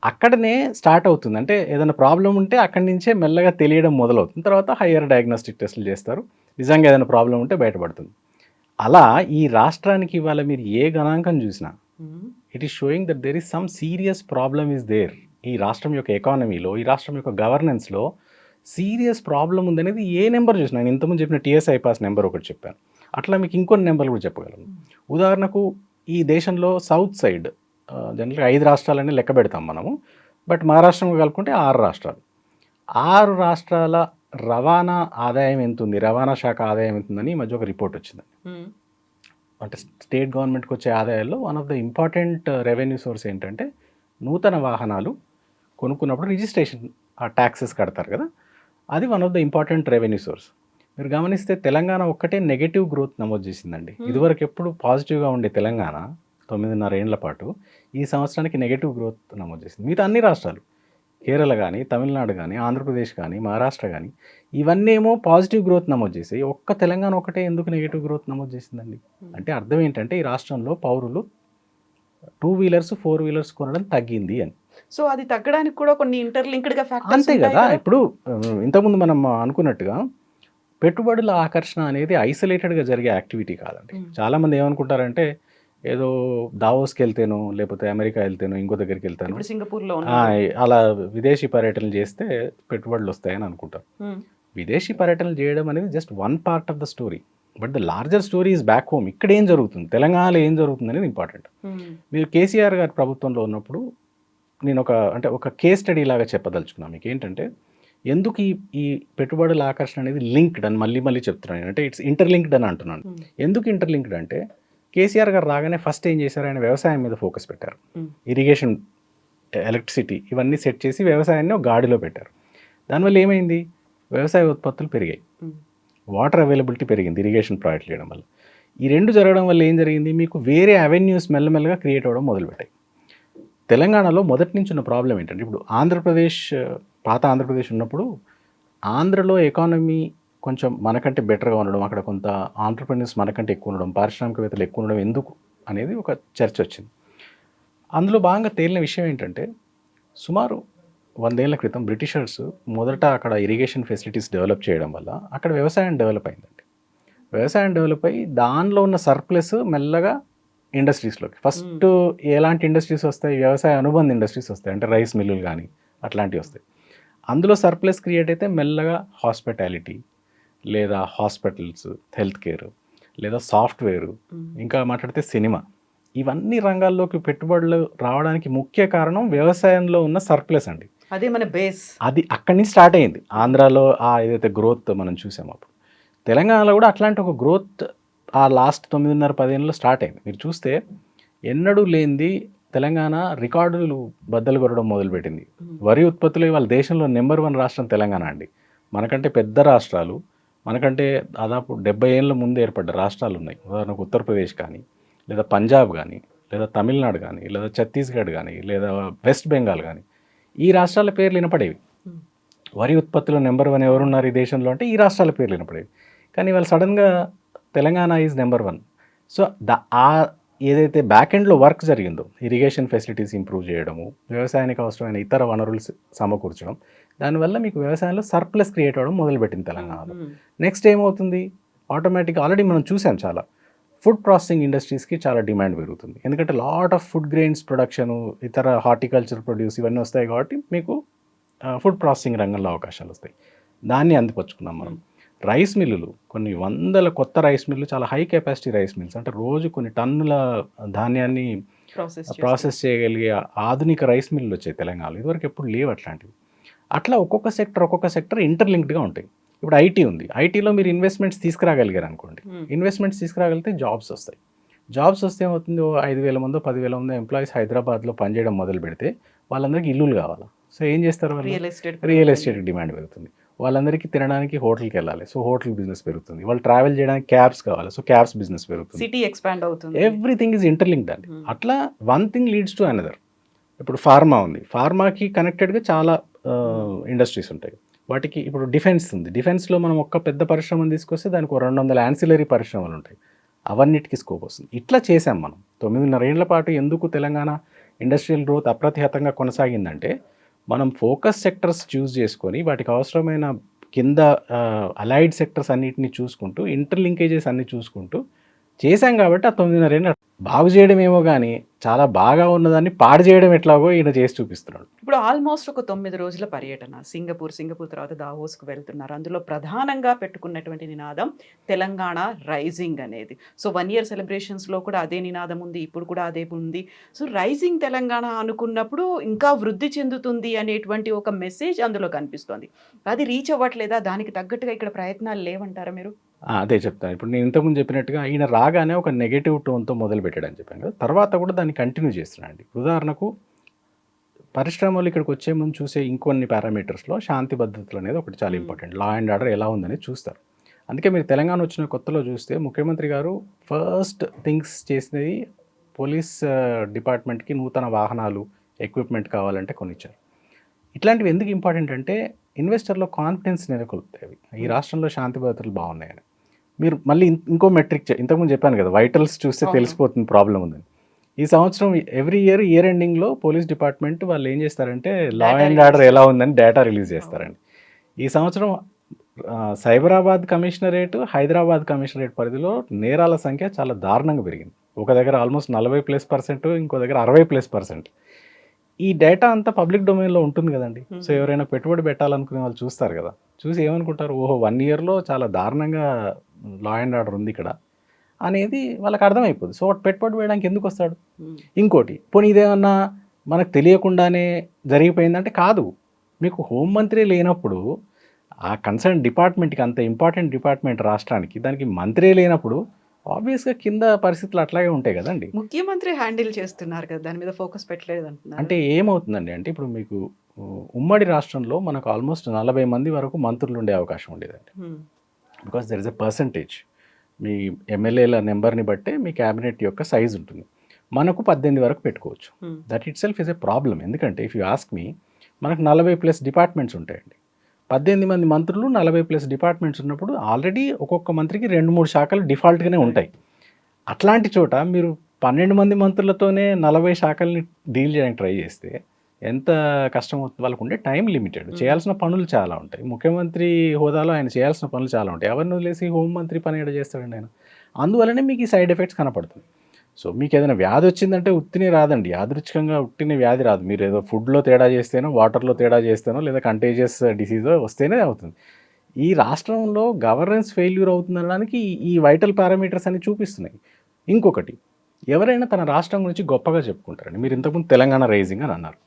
అక్కడనే స్టార్ట్ అవుతుంది. అంటే ఏదైనా ప్రాబ్లం ఉంటే అక్కడి నుంచే మెల్లగా తెలియడం మొదలవుతుంది. తర్వాత హయ్యర్ డయాగ్నోస్టిక్ టెస్టులు చేస్తారు. నిజంగా ఏదైనా ప్రాబ్లం ఉంటే బయటపడుతుంది. అలా ఈ రాష్ట్రానికి ఇవాళ మీరు ఏ గణాంకం చూసినా it is showing that there is some serious problem is there. ఈ రాష్ట్రం యొక్క ఎకానమీలో, ఈ రాష్ట్రం యొక్క గవర్నెన్స్లో సీరియస్ ప్రాబ్లం ఉందనేది ఏ నెంబర్ చూసినా, నేను ఇంతకుముందు చెప్పిన టీఎస్ ఐపాస్ నెంబర్ ఒకటి చెప్పాను, అట్లా మీకు ఇంకొన్ని నెంబర్లు కూడా చెప్పగలను. ఉదాహరణకు ఈ దేశంలో సౌత్ సైడ్ జనరల్గా 5 రాష్ట్రాలనే లెక్క పెడతాం మనము, బట్ మహారాష్ట్రం కలుపుకుంటే 6 రాష్ట్రాలు. 6 రాష్ట్రాల రవాణా ఆదాయం ఎంత ఉంది, రవాణా శాఖ ఆదాయం ఎంత ఉందని ఈ మధ్య ఒక రిపోర్ట్ వచ్చిందండి. అంటే స్టేట్ గవర్నమెంట్కి వచ్చే ఆదాయాల్లో one of the important revenue source ఏంటంటే నూతన వాహనాలు కొనుక్కున్నప్పుడు రిజిస్ట్రేషన్ ట్యాక్సెస్ కడతారు కదా, అది one of the important revenue source. మీరు గమనిస్తే తెలంగాణ ఒక్కటే నెగటివ్ గ్రోత్ నమోదు చేసిందండి. ఇదివరకు ఎప్పుడు పాజిటివ్గా ఉండే తెలంగాణ 9.5 ఏళ్ల పాటు ఈ సంవత్సరానికి నెగటివ్ గ్రోత్ నమోదు చేసింది. మిగతా అన్ని రాష్ట్రాలు, కేరళ కానీ, తమిళనాడు కానీ, ఆంధ్రప్రదేశ్ కానీ, మహారాష్ట్ర కానీ, ఇవన్నీ ఏమో పాజిటివ్ గ్రోత్ నమోదు చేసాయి. ఒక్క తెలంగాణ ఒకటే ఎందుకు నెగటివ్ గ్రోత్ నమోదు చేసిందండి? అంటే అర్థం ఏంటంటే ఈ రాష్ట్రంలో పౌరులు 2 వీలర్స్ 4 వీలర్స్ కొనడం తగ్గింది అని. సో అది తగ్గడానికి కూడా కొన్ని ఇంటర్లింక్డ్గా ఫ్యాక్టర్స్ అంతే కదా. ఇప్పుడు ఇంతకుముందు మనం అనుకున్నట్టుగా పెట్టుబడుల ఆకర్షణ అనేది ఐసోలేటెడ్గా జరిగే యాక్టివిటీ కాదండి. చాలామంది ఏమనుకుంటారంటే ఏదో దావోస్కి వెళ్తేనో, లేకపోతే అమెరికా వెళ్తేనో, ఇంకో దగ్గరికి వెళ్తాను, సింగపూర్లో అలా విదేశీ పర్యటనలు చేస్తే పెట్టుబడులు వస్తాయని అనుకుంటారు. విదేశీ పర్యటనలు చేయడం అనేది just one part of the story, but the larger story is back home. ఇక్కడ ఏం జరుగుతుంది, తెలంగాణలో ఏం జరుగుతుంది అనేది ఇంపార్టెంట్. మీరు కేసీఆర్ గారి ప్రభుత్వంలో ఉన్నప్పుడు నేను ఒక కేస్ స్టడీ లాగా చెప్పదలుచుకున్నాను మీకు. ఏంటంటే ఎందుకు ఈ పెట్టుబడుల ఆకర్షణ అనేది లింక్డ్ అని మళ్ళీ చెప్తున్నాను. అంటే ఇట్స్ ఇంటర్లింక్డ్ అని అంటున్నాను. ఎందుకు ఇంటర్లింక్డ్ అంటే కేసీఆర్ గారు రాగానే ఫస్ట్ ఏం చేశారు, ఆయన వ్యవసాయం మీద ఫోకస్ పెట్టారు. ఇరిగేషన్, ఎలక్ట్రిసిటీ ఇవన్నీ సెట్ చేసి వ్యవసాయాన్ని ఒక గాడిలో పెట్టారు. దానివల్ల ఏమైంది, వ్యవసాయ ఉత్పత్తులు పెరిగాయి, వాటర్ అవైలబిలిటీ పెరిగింది ఇరిగేషన్ ప్రాజెక్టులు చేయడం వల్ల. ఈ రెండు జరగడం వల్ల ఏం జరిగింది, మీకు వేరే అవెన్యూస్ మెల్లమెల్లగా క్రియేట్ అవ్వడం మొదలుపెట్టాయి. తెలంగాణలో మొదటి నుంచి ఉన్న ప్రాబ్లం ఏంటంటే, ఇప్పుడు ఆంధ్రప్రదేశ్, పాత ఆంధ్రప్రదేశ్ ఉన్నప్పుడు ఆంధ్రలో ఎకానమీ కొంచెం మనకంటే బెటర్గా ఉండడం, అక్కడ కొంత ఆంటర్ప్రెన్యూర్స్ మనకంటే ఎక్కువ ఉండడం, పారిశ్రామికవేత్తలు ఎక్కువ ఉండడం ఎందుకు అనేది ఒక చర్చ వచ్చింది. అందులో భాగంగా తేలిన విషయం ఏంటంటే, సుమారు 100 ఏళ్ల క్రితం బ్రిటిషర్స్ మొదట అక్కడ ఇరిగేషన్ ఫెసిలిటీస్ డెవలప్ చేయడం వల్ల అక్కడ వ్యవసాయం డెవలప్ అయిందండి. వ్యవసాయం డెవలప్ అయ్యి దానిలో ఉన్న సర్ప్లస్ మెల్లగా ఇండస్ట్రీస్లోకి, ఫస్ట్ ఎలాంటి ఇండస్ట్రీస్ వస్తాయి, వ్యవసాయ అనుబంధ ఇండస్ట్రీస్ వస్తాయి, అంటే రైస్ మిల్లులు కానీ అట్లాంటివి వస్తాయి. అందులో సర్ప్లస్ క్రియేట్ అయితే మెల్లగా హాస్పిటాలిటీ లేదా హాస్పిటల్స్, హెల్త్ కేర్ లేదా సాఫ్ట్వేర్, ఇంకా మాట్లాడితే సినిమా, ఇవన్నీ రంగాల్లోకి పెట్టుబడులు రావడానికి ముఖ్య కారణం వ్యవసాయంలో ఉన్న సర్ప్లస్ అండి. అదే మన బేస్. అది అక్కడి నుంచి స్టార్ట్ అయింది. ఆంధ్రాలో ఏదైతే గ్రోత్ మనం చూసామో, అప్పుడు తెలంగాణలో కూడా అట్లాంటి ఒక గ్రోత్ ఆ లాస్ట్ 9.5-10 ఏళ్ళలో స్టార్ట్ అయింది. మీరు చూస్తే ఎన్నడూ లేనిది తెలంగాణ రికార్డులు బద్దలు కొట్టడం మొదలుపెట్టింది. వరి ఉత్పత్తిలో ఇవాళ దేశంలో నెంబర్ 1 రాష్ట్రం తెలంగాణ అండి. మనకంటే పెద్ద రాష్ట్రాలు, మనకంటే దాదాపు 70 ఏళ్ళ ముందు ఏర్పడ్డ రాష్ట్రాలు ఉన్నాయి. ఉదాహరణకు ఉత్తరప్రదేశ్ కానీ, లేదా పంజాబ్ కానీ, లేదా తమిళనాడు కానీ, లేదా ఛత్తీస్గఢ్ కానీ, లేదా వెస్ట్ బెంగాల్ కానీ, ఈ రాష్ట్రాల పేర్లు వినపడేవి. వరి ఉత్పత్తిలో నెంబర్ 1 ఎవరున్నారు ఈ దేశంలో అంటే ఈ రాష్ట్రాల పేర్లు వినపడేవి. కానీ ఇవాళ సడన్గా తెలంగాణ ఈజ్ నెంబర్ 1. సో ఏదైతే బ్యాక్ ఎండ్లో వర్క్ జరిగిందో, ఇరిగేషన్ ఫెసిలిటీస్ ఇంప్రూవ్ చేయడము, వ్యవసాయానికి అవసరమైన ఇతర వనరులు సమకూర్చడం, దానివల్ల మీకు వ్యవసాయంలో సర్ప్లస్ క్రియేట్ అవ్వడం మొదలుపెట్టింది తెలంగాణలో. నెక్స్ట్ ఏమవుతుంది, ఆటోమేటిక్గా ఆల్రెడీ మనం చూసాం చాలా ఫుడ్ ప్రాసెసింగ్ ఇండస్ట్రీస్కి చాలా డిమాండ్ పెరుగుతుంది. ఎందుకంటే lot of food grains production, ఇతర హార్టికల్చర్ ప్రొడ్యూస్ ఇవన్నీ వస్తాయి కాబట్టి మీకు ఫుడ్ ప్రాసెసింగ్ రంగంలో అవకాశాలు వస్తాయి. దాన్ని అందిపుచ్చుకున్నాం మనం. రైస్ మిల్లులు, కొన్ని వందల కొత్త రైస్ మిల్లు, చాలా హై కెపాసిటీ రైస్ మిల్స్, అంటే రోజు కొన్ని టన్నుల ధాన్యాన్ని ప్రాసెస్ చేయగలిగే ఆధునిక రైస్ మిల్లులు వచ్చాయి తెలంగాణలో. ఇదివరకు ఎప్పుడు లేవు అట్లాంటివి. అట్లా ఒక్కొక్క సెక్టర్ ఇంటర్లింక్డ్గా ఉంటాయి. ఇప్పుడు ఐటీ ఉంది, ఐటీలో మీరు ఇన్వెస్ట్మెంట్స్ తీసుకురాగలిగారు అనుకోండి, ఇన్వెస్ట్మెంట్స్ తీసుకురాగలిగితే జాబ్స్ వస్తాయి. జాబ్స్ వస్తే ఏమవుతుంది, 5,000 మందో 10,000 మందో ఎంప్లాయీస్ హైదరాబాద్లో పనిచేయడం మొదలు పెడితే వాళ్ళందరికీ ఇల్లులు కావాలి. సో ఏం చేస్తారు వాళ్ళు, రియల్ ఎస్టేట్కి డిమాండ్ పెరుగుతుంది. వాళ్ళందరికీ తినడానికి హోటల్కి వెళ్ళాలి, సో హోటల్ బిజినెస్ పెరుగుతుంది. వాళ్ళు ట్రావెల్ చేయడానికి క్యాబ్స్ కావాలి, సో క్యాబ్స్ బిజినెస్ పెరుగుతుంది. సిటీ ఎక్స్పాండ్ అవుతుంది. ఎవ్రీథింగ్ ఈజ్ ఇంటర్లింక్డ్ అండి. అట్లా one thing leads to another. ఇప్పుడు ఫార్మా ఉంది, ఫార్మాకి కనెక్టెడ్గా చాలా ఇండస్ట్రీస్ ఉంటాయి. వాటికి ఇప్పుడు డిఫెన్స్ ఉంది, డిఫెన్స్లో మనం ఒక్క పెద్ద పరిశ్రమను తీసుకొస్తే దానికి 200 యాన్సిలరీ పరిశ్రమలు ఉంటాయి. అవన్నిటికీ స్కోప్ వస్తుంది. ఇట్లా చేసాం మనం 9.5 ఏళ్ల పాటు. ఎందుకు తెలంగాణ ఇండస్ట్రియల్ గ్రోత్ అప్రతిహతంగా కొనసాగిందంటే, మనం ఫోకస్ సెక్టర్స్ చూస్ చేసుకొని వాటికి అవసరమైన కింద అలైడ్ సెక్టర్స్ అన్నిటిని చూసుకుంటూ, ఇంటర్లింకేజెస్ అన్ని చూసుకుంటూ చేశాం. కాబట్టి ఆ 9.5 ఏళ్ళు బాగు చేయడం ఏమో కానీ చాలా బాగా ఉన్నదాన్ని పాడు చేయడం ఎట్లాగో ఈయన చేసి చూపిస్తున్నాడు. ఇప్పుడు ఆల్మోస్ట్ ఒక 9 రోజుల పర్యటన సింగపూర్ తర్వాత దావోస్కు వెళ్తున్నారు. అందులో ప్రధానంగా పెట్టుకున్నటువంటి నినాదం తెలంగాణ రైజింగ్ అనేది. సో 1 year సెలబ్రేషన్స్లో కూడా అదే నినాదం ఉంది, ఇప్పుడు కూడా అదే ఉంది. సో రైజింగ్ తెలంగాణ అనుకున్నప్పుడు ఇంకా వృద్ధి చెందుతుంది అనేటువంటి ఒక మెసేజ్ అందులో కనిపిస్తోంది. అది రీచ్ అవ్వట్లేదా? దానికి తగ్గట్టుగా ఇక్కడ ప్రయత్నాలు లేవంటారా మీరు? అదే చెప్తాను. ఇప్పుడు నేను ఇంతకుముందు చెప్పినట్టుగా ఈయన రాగానే ఒక నెగటివ్ టోన్తో మొదలు పెట్టాడని చెప్పాను కదా, తర్వాత కూడా దాన్ని కంటిన్యూ చేస్తున్నాడు. ఉదాహరణకు పరిశ్రమలు ఇక్కడికి వచ్చే ముందు చూసే ఇంకొన్ని పారామీటర్స్లో శాంతి భద్రతలు అనేది ఒకటి చాలా ఇంపార్టెంట్. లా అండ్ ఆర్డర్ ఎలా ఉందనేది చూస్తారు. అందుకే మీరు తెలంగాణ వచ్చిన కొత్తలో చూస్తే ముఖ్యమంత్రి గారు ఫస్ట్ థింగ్స్ చేసినది పోలీస్ డిపార్ట్మెంట్కి నూతన వాహనాలు, ఎక్విప్మెంట్ కావాలంటే కొనిచ్చారు. ఇట్లాంటివి ఎందుకు ఇంపార్టెంట్ అంటే ఇన్వెస్టర్లో కాన్ఫిడెన్స్ నెలకొల్పుతాయి. ఈ రాష్ట్రంలో శాంతి భద్రతలు బాగున్నాయని. మీరు మళ్ళీ ఇంకో మెట్రిక్ ఇంతకుముందు చెప్పాను కదా, వైటల్స్ చూస్తే తెలిసిపోతుంది ప్రాబ్లం ఉందని. ఈ సంవత్సరం ఎవ్రీ ఇయర్ ఎండింగ్లో పోలీస్ డిపార్ట్మెంట్ వాళ్ళు ఏం చేస్తారంటే లా అండ్ ఆర్డర్ ఎలా ఉందని డేటా రిలీజ్ చేస్తారండి. ఈ సంవత్సరం సైబరాబాద్ కమిషనరేట్, హైదరాబాద్ కమిషనరేట్ పరిధిలో నేరాల సంఖ్య చాలా దారుణంగా పెరిగింది. ఒక దగ్గర ఆల్మోస్ట్ 40+%, ఇంకో దగ్గర 60+%. ఈ డేటా అంతా పబ్లిక్ డొమైన్లో ఉంటుంది కదండి. సో ఎవరైనా పెట్టుబడి పెట్టాలనుకునే వాళ్ళు చూస్తారు కదా, చూసి ఏమనుకుంటారు, ఓహో 1 yearలో చాలా దారుణంగా లా అండ్ ఆర్డర్ ఉంది ఇక్కడ అనేది వాళ్ళకి అర్థమైపోతుంది. సో పెట్టుబడి వేయడానికి ఎందుకు వస్తాడు? ఇంకోటి, పోనీ ఇదేమన్నా మనకు తెలియకుండానే జరిగిపోయిందంటే కాదు. మీకు హోంమంత్రి లేనప్పుడు ఆ కన్సర్న్ డిపార్ట్మెంట్కి, అంత ఇంపార్టెంట్ డిపార్ట్మెంట్ రాష్ట్రానికి, దానికి మంత్రి లేనప్పుడు ఆబ్వియస్గా కింద పరిస్థితులు అట్లాగే ఉంటాయి కదండి. ముఖ్యమంత్రి హ్యాండిల్ చేస్తున్నారు కదా, దాని మీద ఫోకస్ పెట్టలేదు అంటున్నారు. అంటే ఏమవుతుందండి అంటే, ఇప్పుడు మీకు ఉమ్మడి రాష్ట్రంలో మనకు ఆల్మోస్ట్ 40 మంది వరకు మంత్రులు ఉండే అవకాశం ఉండేదండి. Because there is a percentage. మీ ఎమ్మెల్యేల నెంబర్ని బట్టే మీ క్యాబినెట్ యొక్క సైజ్ ఉంటుంది. మనకు 18 వరకు పెట్టుకోవచ్చు. That it self is a problem. ఎందుకంటే ఇఫ్ యూ ఆస్క్ మీ, మనకు 40+ డిపార్ట్మెంట్స్ ఉంటాయండి. 18 మంది మంత్రులు, 40+ డిపార్ట్మెంట్స్ ఉన్నప్పుడు ఆల్రెడీ ఒక్కొక్క మంత్రికి 2-3 శాఖలు డిఫాల్ట్గానే ఉంటాయి. అట్లాంటి చోట మీరు 12 మంది మంత్రులతోనే 40 శాఖల్ని డీల్ చేయడానికి ట్రై చేస్తే ఎంత కష్టం అవుతుంది. వాళ్ళకు ఉండే టైం లిమిటెడ్, చేయాల్సిన పనులు చాలా ఉంటాయి. ముఖ్యమంత్రి హోదాలో ఆయన చేయాల్సిన పనులు చాలా ఉంటాయి. ఎవరిని వదిలేసి హోంమంత్రి పని ఏడ చేస్తాడండి ఆయన. అందువల్లనే మీకు ఈ సైడ్ ఎఫెక్ట్స్ కనపడుతుంది. సో మీకు ఏదైనా వ్యాధి వచ్చిందంటే ఉత్తినే రాదండి, యాదృచ్ఛికంగా ఉట్టిన వ్యాధి రాదు. మీరు ఏదో ఫుడ్లో తేడా చేస్తేనో, వాటర్లో తేడా చేస్తేనో, లేదా కంటేజియస్ డిసీజో వస్తేనే అవుతుంది. ఈ రాష్ట్రంలో గవర్నెన్స్ ఫెయిల్యూర్ అవుతుందనడానికి ఈ వైటల్ పారామీటర్స్ అన్ని చూపిస్తున్నాయి. ఇంకొకటి, ఎవరైనా తన రాష్ట్రం గురించి గొప్పగా చెప్పుకుంటారండి. మీరు ఇంతకుముందు తెలంగాణ రైజింగ్ అని అన్నారు.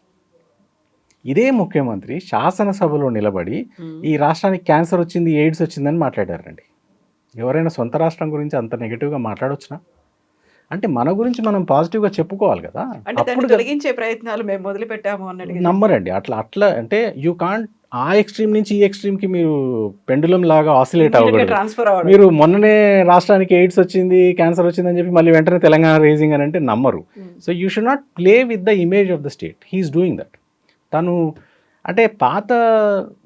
ఇదే ముఖ్యమంత్రి శాసనసభలో నిలబడి ఈ రాష్ట్రానికి క్యాన్సర్ వచ్చింది, ఎయిడ్స్ వచ్చిందని మాట్లాడారండి. ఎవరైనా సొంత రాష్ట్రం గురించి అంత నెగిటివ్గా మాట్లాడవచ్చునా? అంటే మన గురించి మనం పాజిటివ్గా చెప్పుకోవాలి కదా. అంటే దాన్ని అప్పుడు తొలగించే ప్రయత్నాలు మేము మొదలు పెట్టాము అన్నట్టుగా నమ్మరండి. అట్లా అంటే యూ కాంట్ ఆ ఎక్స్‌ట్రీమ్ నుంచి ఈ ఎక్స్‌ట్రీమ్‌కి మీరు పెండులమ్ లాగా ఆసిలేట్ అవ్వకూడదు. ట్రాన్స్ఫర్ అవ్వడం. మీరు మొన్ననే రాష్ట్రానికి ఎయిడ్స్ వచ్చింది, క్యాన్సర్ వచ్చిందని చెప్పి మళ్ళీ వెంటనే తెలంగాణ రైజింగ్ అని అంటే నమ్మరు. So you should not play with the image of the state. He is doing that. తను అంటే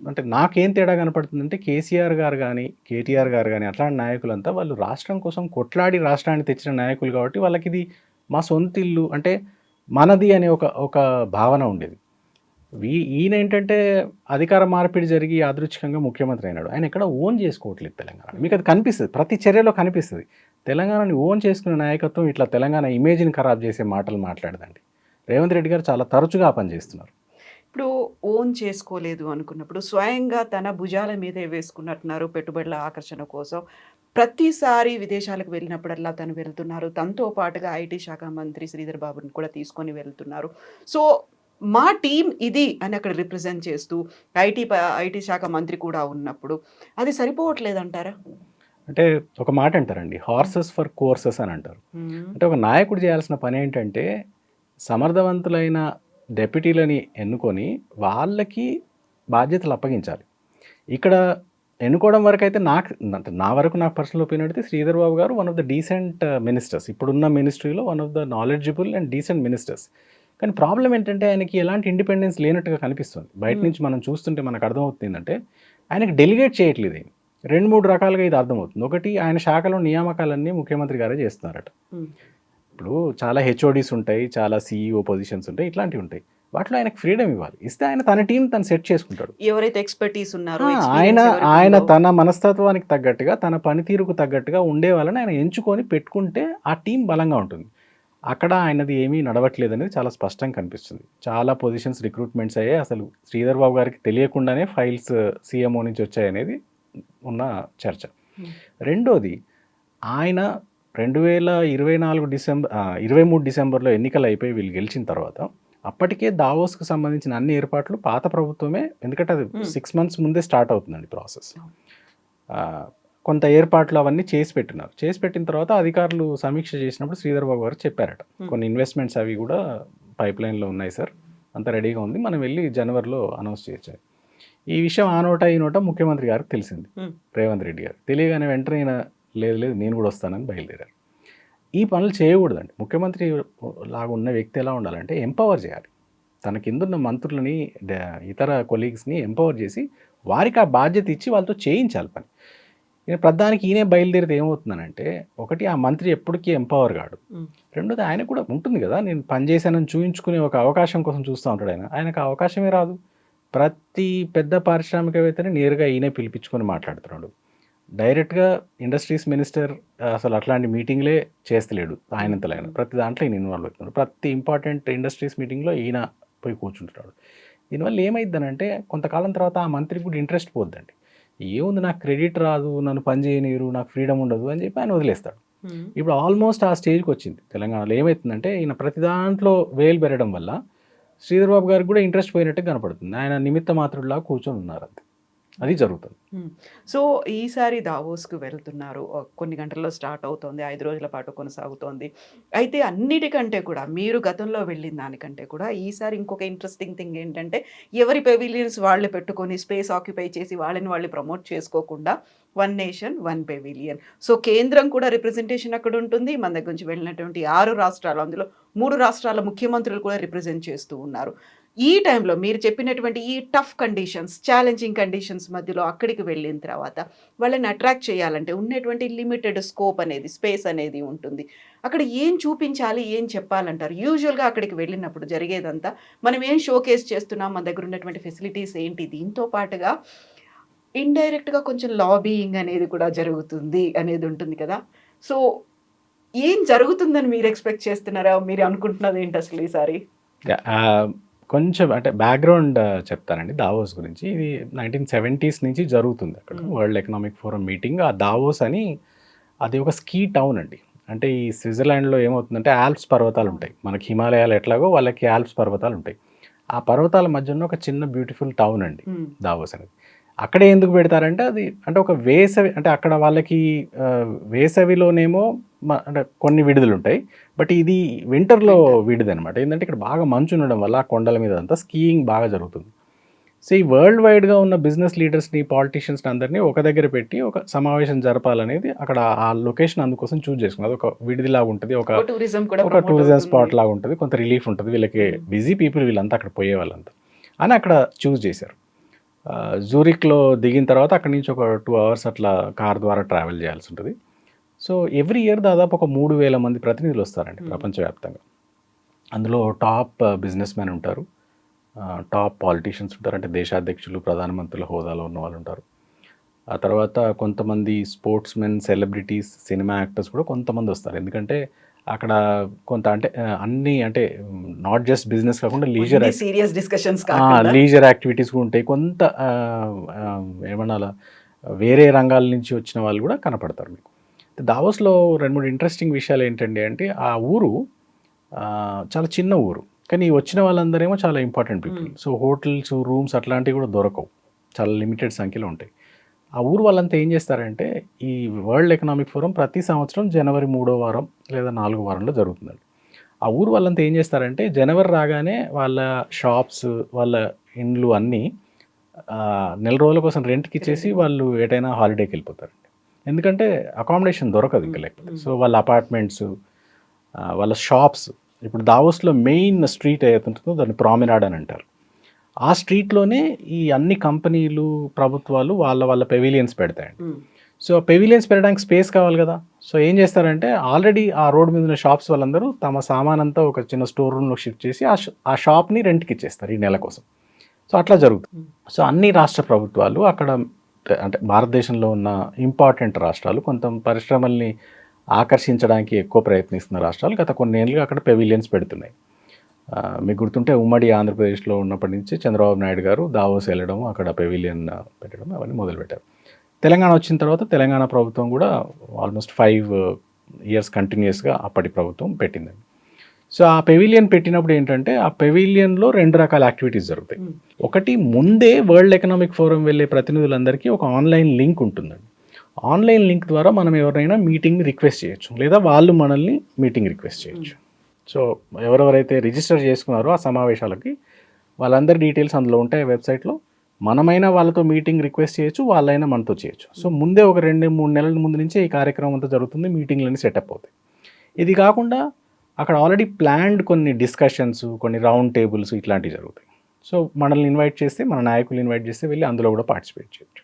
అంటే నాకేం తేడా కనపడుతుందంటే కేసీఆర్ గారు కానీ, కేటీఆర్ గారు కానీ అట్లాంటి నాయకులంతా వాళ్ళు రాష్ట్రం కోసం కొట్లాడి రాష్ట్రాన్ని తెచ్చిన నాయకులు కాబట్టి వాళ్ళకి ఇది మా సొంత ఇల్లు అంటే మనది అనే ఒక భావన ఉండేది. ఈయన ఏంటంటే అధికార మార్పిడి జరిగి యాదృచ్ఛికంగా ముఖ్యమంత్రి అయినాడు. ఆయన ఎక్కడ ఓన్ చేసుకోవట్లేదు తెలంగాణ. మీకు అది కనిపిస్తుంది, ప్రతి చర్యలో కనిపిస్తుంది. తెలంగాణని ఓన్ చేసుకునే నాయకత్వం ఇట్లా తెలంగాణ ఇమేజ్ని ఖరాబ్ చేసే మాటలు మాట్లాడదండి. రేవంత్ రెడ్డి గారు చాలా తరచుగా ఆ పని చేస్తున్నారు. ఇప్పుడు ఓన్ చేసుకోలేదు అనుకున్నప్పుడు స్వయంగా తన భుజాల మీదే వేసుకున్నట్టున్నారు పెట్టుబడుల ఆకర్షణ కోసం. ప్రతిసారి విదేశాలకు వెళ్ళినప్పుడల్లా తను వెళ్తున్నారు. తనతో పాటుగా ఐటీ శాఖ మంత్రి శ్రీధర్ బాబుని కూడా తీసుకొని వెళ్తున్నారు. సో మా టీం ఇది అని అక్కడ రిప్రజెంట్ చేస్తూ ఐటీ శాఖ మంత్రి కూడా ఉన్నప్పుడు అది సరిపోవట్లేదంటారా? అంటే ఒక మాట అంటారండి, హార్సెస్ ఫర్ కోర్సెస్ అని అంటారు. అంటే ఒక నాయకుడు చేయాల్సిన పని ఏంటంటే సమర్థవంతులైన డెప్యూటీలని ఎన్నుకొని వాళ్ళకి బాధ్యతలు అప్పగించాలి. ఇక్కడ ఎన్నుకోవడం వరకు అయితే నా వరకు నాకు పర్సనల్ ఒపీనియన్ అయితే Sridhar Babu garu one of the decent ministers. ఇప్పుడున్న మినిస్ట్రీలో one of the knowledgeable and decent ministers. కానీ ప్రాబ్లం ఏంటంటే ఆయనకి ఎలాంటి ఇండిపెండెన్స్ లేనట్టుగా కనిపిస్తుంది. బయట నుంచి మనం చూస్తుంటే మనకు అర్థమవుతుంది ఏంటంటే ఆయనకి డెలిగేట్ చేయట్లేదు. 2-3 రకాలుగా ఇది అర్థమవుతుంది. ఒకటి, ఆయన శాఖలో నియామకాలన్నీ ముఖ్యమంత్రి గారే చేస్తున్నారట. ఇప్పుడు చాలా హెచ్ఓడీస్ ఉంటాయి, చాలా సీఈఓ పొజిషన్స్ ఉంటాయి, ఇట్లాంటివి ఉంటాయి. వాటిలో ఆయనకు ఫ్రీడమ్ ఇవ్వాలి. ఇస్తే ఆయన తన టీం తను సెట్ చేసుకుంటాడు. ఎవరైతే ఎక్స్పర్టీస్ ఉన్నారో ఆయన తన మనస్తత్వానికి తగ్గట్టుగా, తన పనితీరుకు తగ్గట్టుగా ఉండే వాళ్ళని ఆయన ఎంచుకొని పెట్టుకుంటే ఆ టీం బలంగా ఉంటుంది. అక్కడ ఆయనది ఏమీ నడవట్లేదు అనేది చాలా స్పష్టంగా కనిపిస్తుంది. చాలా పొజిషన్స్ రిక్రూట్మెంట్స్ అయ్యాయి. అసలు శ్రీధర్ బాబు గారికి తెలియకుండానే ఫైల్స్ సీఎంఓ నుంచి వచ్చాయనేది ఉన్న చర్చ. రెండోది, ఆయన 2023 డిసెంబర్లో ఎన్నికలు అయిపోయి వీళ్ళు గెలిచిన తర్వాత అప్పటికే దావోస్కు సంబంధించిన అన్ని ఏర్పాట్లు పాత ప్రభుత్వమే, ఎందుకంటే అది 6 months ముందే స్టార్ట్ అవుతుందండి ప్రాసెస్. కొంత ఏర్పాట్లు అవన్నీ చేసి పెట్టినారు. చేసి పెట్టిన తర్వాత అధికారులు సమీక్ష చేసినప్పుడు శ్రీధర్ బాబు గారు చెప్పారట, కొన్ని ఇన్వెస్ట్మెంట్స్ అవి కూడా పైప్ లైన్లో ఉన్నాయి సార్, అంత రెడీగా ఉంది, మనం వెళ్ళి జనవరిలో అనౌన్స్ చేయొచ్చు. ఈ విషయం ఆ నోట ఈ నోట ముఖ్యమంత్రి గారికి తెలిసింది, రేవంత్ రెడ్డి గారు. తెలియగానే వెంటనే లేదు నేను కూడా వస్తానని బయలుదేరారు. ఈ పనులు చేయకూడదండి. ముఖ్యమంత్రి లాగా ఉన్న వ్యక్తి ఎలా ఉండాలంటే ఎంపవర్ చేయాలి. తన కిందున్న మంత్రులని, ఇతర కొలీగ్స్ని ఎంపవర్ చేసి వారికి ఆ బాధ్యత ఇచ్చి వాళ్ళతో చేయించాలి పని. ప్రధానికి ఈయనే బయలుదేరితే ఏమవుతుందనంటే, ఒకటి, ఆ మంత్రి ఎప్పటికీ ఎంపవర్ కాడు. రెండోది, ఆయన కూడా ఉంటుంది కదా, నేను పనిచేశానని చూయించుకునే ఒక అవకాశం కోసం చూస్తూ ఉంటాడు. ఆయనకు ఆ అవకాశమే రాదు. ప్రతి పెద్ద పారిశ్రామికవేత్తని నేరుగా ఈయనే పిలిపించుకొని మాట్లాడుతున్నాడు. డైరెక్ట్గా ఇండస్ట్రీస్ మినిస్టర్ అసలు అట్లాంటి మీటింగ్లే చేస్తలేడు ఆయనంతలో ఆయన. ప్రతి దాంట్లో ఈయన ఇన్వాల్వ్ అవుతున్నాడు. ప్రతి ఇంపార్టెంట్ ఇండస్ట్రీస్ మీటింగ్లో ఈయన పోయి కూర్చుంటున్నాడు. దీనివల్ల ఏమైందనంటే కొంతకాలం తర్వాత ఆ మంత్రికి కూడా ఇంట్రెస్ట్ పోద్దండి. ఏముంది, నాకు క్రెడిట్ రాదు, నన్ను పని చేయనీరు, నాకు ఫ్రీడమ్ ఉండదు అని చెప్పి ఆయన వదిలేస్తాడు. ఇప్పుడు ఆల్మోస్ట్ ఆ స్టేజ్కి వచ్చింది తెలంగాణలో. ఏమవుతుందంటే ఈయన ప్రతి దాంట్లో వేలు పెరగడం వల్ల శ్రీధర్ బాబు గారికి కూడా ఇంట్రెస్ట్ పోయినట్టు కనపడుతుంది. ఆయన నిమిత్త మాత్రుడిలా కూర్చొని ఉన్నారు, అంతే. అది జరుగుతుంది. సో ఈసారి దావోస్కు వెళ్తున్నారు, కొన్ని గంటల్లో స్టార్ట్ అవుతోంది, 5 రోజుల పాటు కొనసాగుతోంది. అయితే అన్నిటికంటే కూడా మీరు గతంలో వెళ్ళిన దానికంటే కూడా ఈసారి ఇంకొక ఇంట్రెస్టింగ్ థింగ్ ఏంటంటే, ఎవరి పెవిలియన్స్ వాళ్ళు పెట్టుకొని స్పేస్ ఆక్యుపై చేసి వాళ్ళని వాళ్ళు ప్రమోట్ చేసుకోకుండా one nation one pavilion. So కేంద్రం కూడా రిప్రజెంటేషన్ అక్కడ ఉంటుంది. మన దగ్గర నుంచి వెళ్ళినటువంటి 6 రాష్ట్రాలు, అందులో 3 రాష్ట్రాల ముఖ్యమంత్రులు కూడా రిప్రజెంట్ చేస్తూ ఉన్నారు. ఈ టైంలో మీరు చెప్పినటువంటి ఈ టఫ్ కండిషన్స్, ఛాలెంజింగ్ కండిషన్స్ మధ్యలో అక్కడికి వెళ్ళిన తర్వాత వాళ్ళని అట్రాక్ట్ చేయాలంటే ఉన్నటువంటి లిమిటెడ్ స్కోప్ అనేది, స్పేస్ అనేది ఉంటుంది. అక్కడ ఏం చూపించాలి, ఏం చెప్పాలంటారు? యూజువల్గా అక్కడికి వెళ్ళినప్పుడు జరిగేదంతా మనం ఏం షోకేస్ చేస్తున్నాం, మన దగ్గర ఉన్నటువంటి ఫెసిలిటీస్ ఏంటి, దీంతో పాటుగా ఇండైరెక్ట్గా కొంచెం లాబీయింగ్ అనేది కూడా జరుగుతుంది అనేది ఉంటుంది కదా. సో ఏం జరుగుతుందని మీరు ఎక్స్పెక్ట్ చేస్తున్నారా? మీరు అనుకుంటున్నది ఏంటి అసలు ఈసారి? కొంచెం అంటే బ్యాక్గ్రౌండ్ చెప్తానండి దావోస్ గురించి. ఇది 1970s నుంచి జరుగుతుంది అక్కడ వరల్డ్ ఎకనామిక్ ఫోరం మీటింగ్. ఆ దావోస్ అని అది ఒక స్కీ టౌన్ అండి. అంటే ఈ స్విట్జర్లాండ్లో ఏమవుతుందంటే ఆల్ప్స్ పర్వతాలు ఉంటాయి. మనకి హిమాలయాలు ఎట్లాగో వాళ్ళకి ఆల్ప్స్ పర్వతాలు ఉంటాయి. ఆ పర్వతాల మధ్యలో ఒక చిన్న బ్యూటిఫుల్ టౌన్ అండి దావోస్ అనేది. అక్కడే ఎందుకు పెడతారంటే అది అంటే ఒక వేసవి అంటే అక్కడ వాళ్ళకి వేసవిలోనేమో అంటే కొన్ని విడుదలు ఉంటాయి, బట్ ఇది వింటర్లో విడిది అనమాట. ఏంటంటే ఇక్కడ బాగా మంచు ఉండడం వల్ల ఆ కొండల మీద అంతా స్కీయింగ్ బాగా జరుగుతుంది. సో ఈ వరల్డ్ వైడ్గా ఉన్న బిజినెస్ లీడర్స్ని, పాలిటీషియన్స్ని అందరినీ ఒక దగ్గర పెట్టి ఒక సమావేశం జరపాలనేది అక్కడ ఆ లొకేషన్ అందుకోసం చూస్ చేసుకున్నది. ఒక విడిదిలాగా ఉంటుంది, ఒక టూరిజం కూడా ఒక టూరిజం స్పాట్ లాగా ఉంటుంది, కొంత రిలీఫ్ ఉంటుంది వీళ్ళకి, బిజీ పీపుల్ వీళ్ళంతా అక్కడ పోయే వాళ్ళంతా అని అక్కడ చూస్ చేశారు. జూరిక్లో దిగిన తర్వాత అక్కడి నుంచి ఒక 2 hours అట్లా కార్ ద్వారా ట్రావెల్ చేయాల్సి ఉంటుంది. సో ఎవ్రీ ఇయర్ దాదాపు ఒక 3,000 మంది ప్రతినిధులు వస్తారండి ప్రపంచవ్యాప్తంగా. అందులో టాప్ బిజినెస్ మ్యాన్ ఉంటారు, టాప్ పాలిటీషియన్స్ ఉంటారు, అంటే దేశాధ్యక్షులు, ప్రధానమంత్రుల హోదాలో ఉన్న వాళ్ళు ఉంటారు. ఆ తర్వాత కొంతమంది sports men, celebrities, cinema actors కూడా కొంతమంది వస్తారు. ఎందుకంటే అక్కడ కొంత అంటే అన్నీ అంటే నాట్ జస్ట్ బిజినెస్ కాకుండా సీరియస్ డిస్కషన్స్ లీజర్ యాక్టివిటీస్ కూడా ఉంటాయి. కొంత ఏమన్నా వేరే రంగాల నుంచి వచ్చిన వాళ్ళు కూడా కనపడతారు మీకు. దావోస్లో 2-3 ఇంట్రెస్టింగ్ విషయాలు ఏంటండి అంటే ఆ ఊరు చాలా చిన్న ఊరు, కానీ వచ్చిన వాళ్ళందరేమో చాలా important people. So hotels, rooms అట్లాంటివి కూడా దొరకవు, చాలా లిమిటెడ్ సంఖ్యలో ఉంటాయి. ఆ ఊరు వాళ్ళంతా ఏం చేస్తారంటే ఈ వరల్డ్ ఎకనామిక్ ఫోరం ప్రతి సంవత్సరం జనవరి 3వ వారం లేదా 4వ వారంలో జరుగుతుందండి. ఆ ఊరు వాళ్ళంతా ఏం చేస్తారంటే జనవరి రాగానే వాళ్ళ షాప్స్, వాళ్ళ ఇండ్లు అన్నీ నెల రోజుల కోసం రెంట్కి ఇచ్చేసి వాళ్ళు ఎటైనా హాలిడేకి వెళ్ళిపోతారండి. ఎందుకంటే అకామిడేషన్ దొరకదు ఇంకా లేకపోతే. సో వాళ్ళ అపార్ట్మెంట్స్, వాళ్ళ షాప్స్, ఇప్పుడు దావోస్లో మెయిన్ స్ట్రీట్ ఏదైతే ఉంటుందో దాన్ని ప్రామినాడ్ అని అంటారు. ఆ స్ట్రీట్లోనే ఈ అన్ని కంపెనీలు, ప్రభుత్వాలు వాళ్ళ పెవిలియన్స్ పెడతాయండి. సో పెవిలియన్స్ పెట్టడానికి స్పేస్ కావాలి కదా. సో ఏం చేస్తారంటే ఆల్రెడీ ఆ రోడ్ మీద ఉన్న షాప్స్ వాళ్ళందరూ తమ సామాన్ అంతా ఒక చిన్న స్టోర్ రూమ్లో షిఫ్ట్ చేసి ఆ షాప్ని రెంట్కి ఇచ్చేస్తారు ఈ నెల కోసం. సో అట్లా జరుగుతుంది. సో అన్ని రాష్ట్ర ప్రభుత్వాలు అక్కడ అంటే భారతదేశంలో ఉన్న ఇంపార్టెంట్ రాష్ట్రాలు, కొంత పరిశ్రమల్ని ఆకర్షించడానికి ఎక్కువ ప్రయత్నిస్తున్న రాష్ట్రాలు గత కొన్నేళ్ళుగా అక్కడ పెవిలియన్స్ పెడుతున్నాయి. మీకు గుర్తుంటే ఉమ్మడి ఆంధ్రప్రదేశ్లో ఉన్నప్పటి నుంచి చంద్రబాబు నాయుడు గారు దావోస్ వెళ్ళడం, అక్కడ పెవిలియన్ పెట్టడం అవన్నీ మొదలుపెట్టారు. తెలంగాణ వచ్చిన తర్వాత తెలంగాణ ప్రభుత్వం కూడా ఆల్మోస్ట్ 5 years కంటిన్యూస్గా అప్పటి ప్రభుత్వం పెట్టిందండి. సో ఆ పెవిలియన్ పెట్టినప్పుడు ఏంటంటే ఆ పెవిలియన్లో 2 రకాల యాక్టివిటీస్ జరుగుతాయి. ఒకటి, ముందే వరల్డ్ ఎకనామిక్ ఫోరం వెళ్ళే ప్రతినిధులందరికీ ఒక ఆన్లైన్ లింక్ ఉంటుందండి. ఆన్లైన్ లింక్ ద్వారా మనం ఎవరైనా మీటింగ్ని రిక్వెస్ట్ చేయొచ్చు, లేదా వాళ్ళు మనల్ని మీటింగ్ రిక్వెస్ట్ చేయొచ్చు. సో ఎవరెవరైతే రిజిస్టర్ చేసుకున్నారో ఆ సమావేశాలకి వాళ్ళందరి డీటెయిల్స్ అందులో ఉంటాయి వెబ్సైట్లో. మనమైనా వాళ్ళతో మీటింగ్ రిక్వెస్ట్ చేయొచ్చు, వాళ్ళైనా మనతో చేయొచ్చు. సో ముందే ఒక 2-3 నెలల ముందు నుంచే ఈ కార్యక్రమం అంతా జరుగుతుంది, మీటింగ్లన్నీ సెటప్ అవుతాయి. ఇది కాకుండా అక్కడ ఆల్రెడీ ప్లాన్డ్ కొన్ని డిస్కషన్స్, కొన్ని రౌండ్ టేబుల్స్ ఇట్లాంటివి జరుగుతాయి. సో మనల్ని ఇన్వైట్ చేస్తే, మన నాయకులు ఇన్వైట్ చేస్తే వెళ్ళి అందులో కూడా పార్టిసిపేట్ చేయొచ్చు.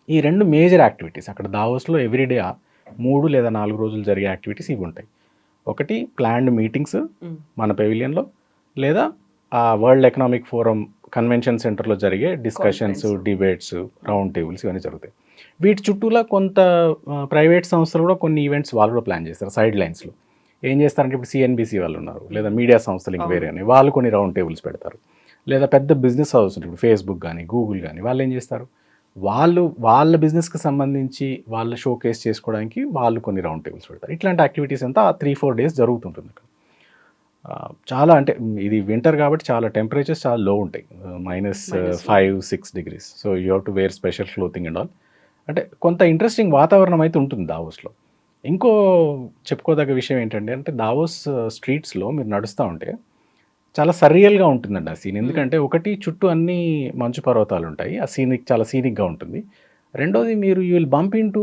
ఈ 2 మేజర్ యాక్టివిటీస్ అక్కడ దావోస్లో ఎవ్రీడే 3 లేదా 4 రోజులు జరిగే యాక్టివిటీస్ ఇవి ఉంటాయి. ఒకటి ప్లాన్డ్ మీటింగ్స్ మన పెవిలియన్లో, లేదా ఆ వరల్డ్ ఎకనామిక్ ఫోరం కన్వెన్షన్ సెంటర్లో జరిగే డిస్కషన్స్, డిబేట్స్, రౌండ్ టేబుల్స్ ఇవన్నీ జరుగుతాయి. వీటి చుట్టూలా కొంత ప్రైవేట్ సంస్థలు కూడా కొన్ని ఈవెంట్స్ వాళ్ళు కూడా ప్లాన్ చేస్తారు సైడ్ లైన్స్లో. ఏం చేస్తారంటే ఇప్పుడు సిఎన్బిసి వాళ్ళు ఉన్నారు, లేదా మీడియా సంస్థలు ఇంక వేరే అని, వాళ్ళు కొన్ని రౌండ్ టేబుల్స్ పెడతారు. లేదా పెద్ద బిజినెస్ హౌస్ ఉంటుంది, ఇప్పుడు ఫేస్బుక్ కానీ గూగుల్ కానీ, వాళ్ళు ఏం చేస్తారు, వాళ్ళ బిజినెస్కి సంబంధించి వాళ్ళు షోకేస్ చేసుకోవడానికి వాళ్ళు కొన్ని రౌండ్ టేబుల్స్ పెడతారు. ఇట్లాంటి యాక్టివిటీస్ అంతా 3-4 days జరుగుతుంటుంది అక్కడ. చాలా అంటే ఇది వింటర్ కాబట్టి చాలా టెంపరేచర్స్ చాలా లో ఉంటాయి, -5-6 degrees. So you have to wear special clothing and all. అంటే కొంత ఇంట్రెస్టింగ్ వాతావరణం అయితే ఉంటుంది దావోస్లో. ఇంకో చెప్పుకోదగ్గ విషయం ఏంటంటే అంటే దావోస్ స్ట్రీట్స్లో మీరు నడుస్తూ ఉంటే చాలా సర్రియల్గా ఉంటుందండి ఆ సీన్. ఎందుకంటే ఒకటి, చుట్టూ అన్ని మంచు పర్వతాలు ఉంటాయి, ఆ చాలా సీనిక్గా ఉంటుంది. రెండోది, మీరు యూ విల్ బంప్ ఇంటూ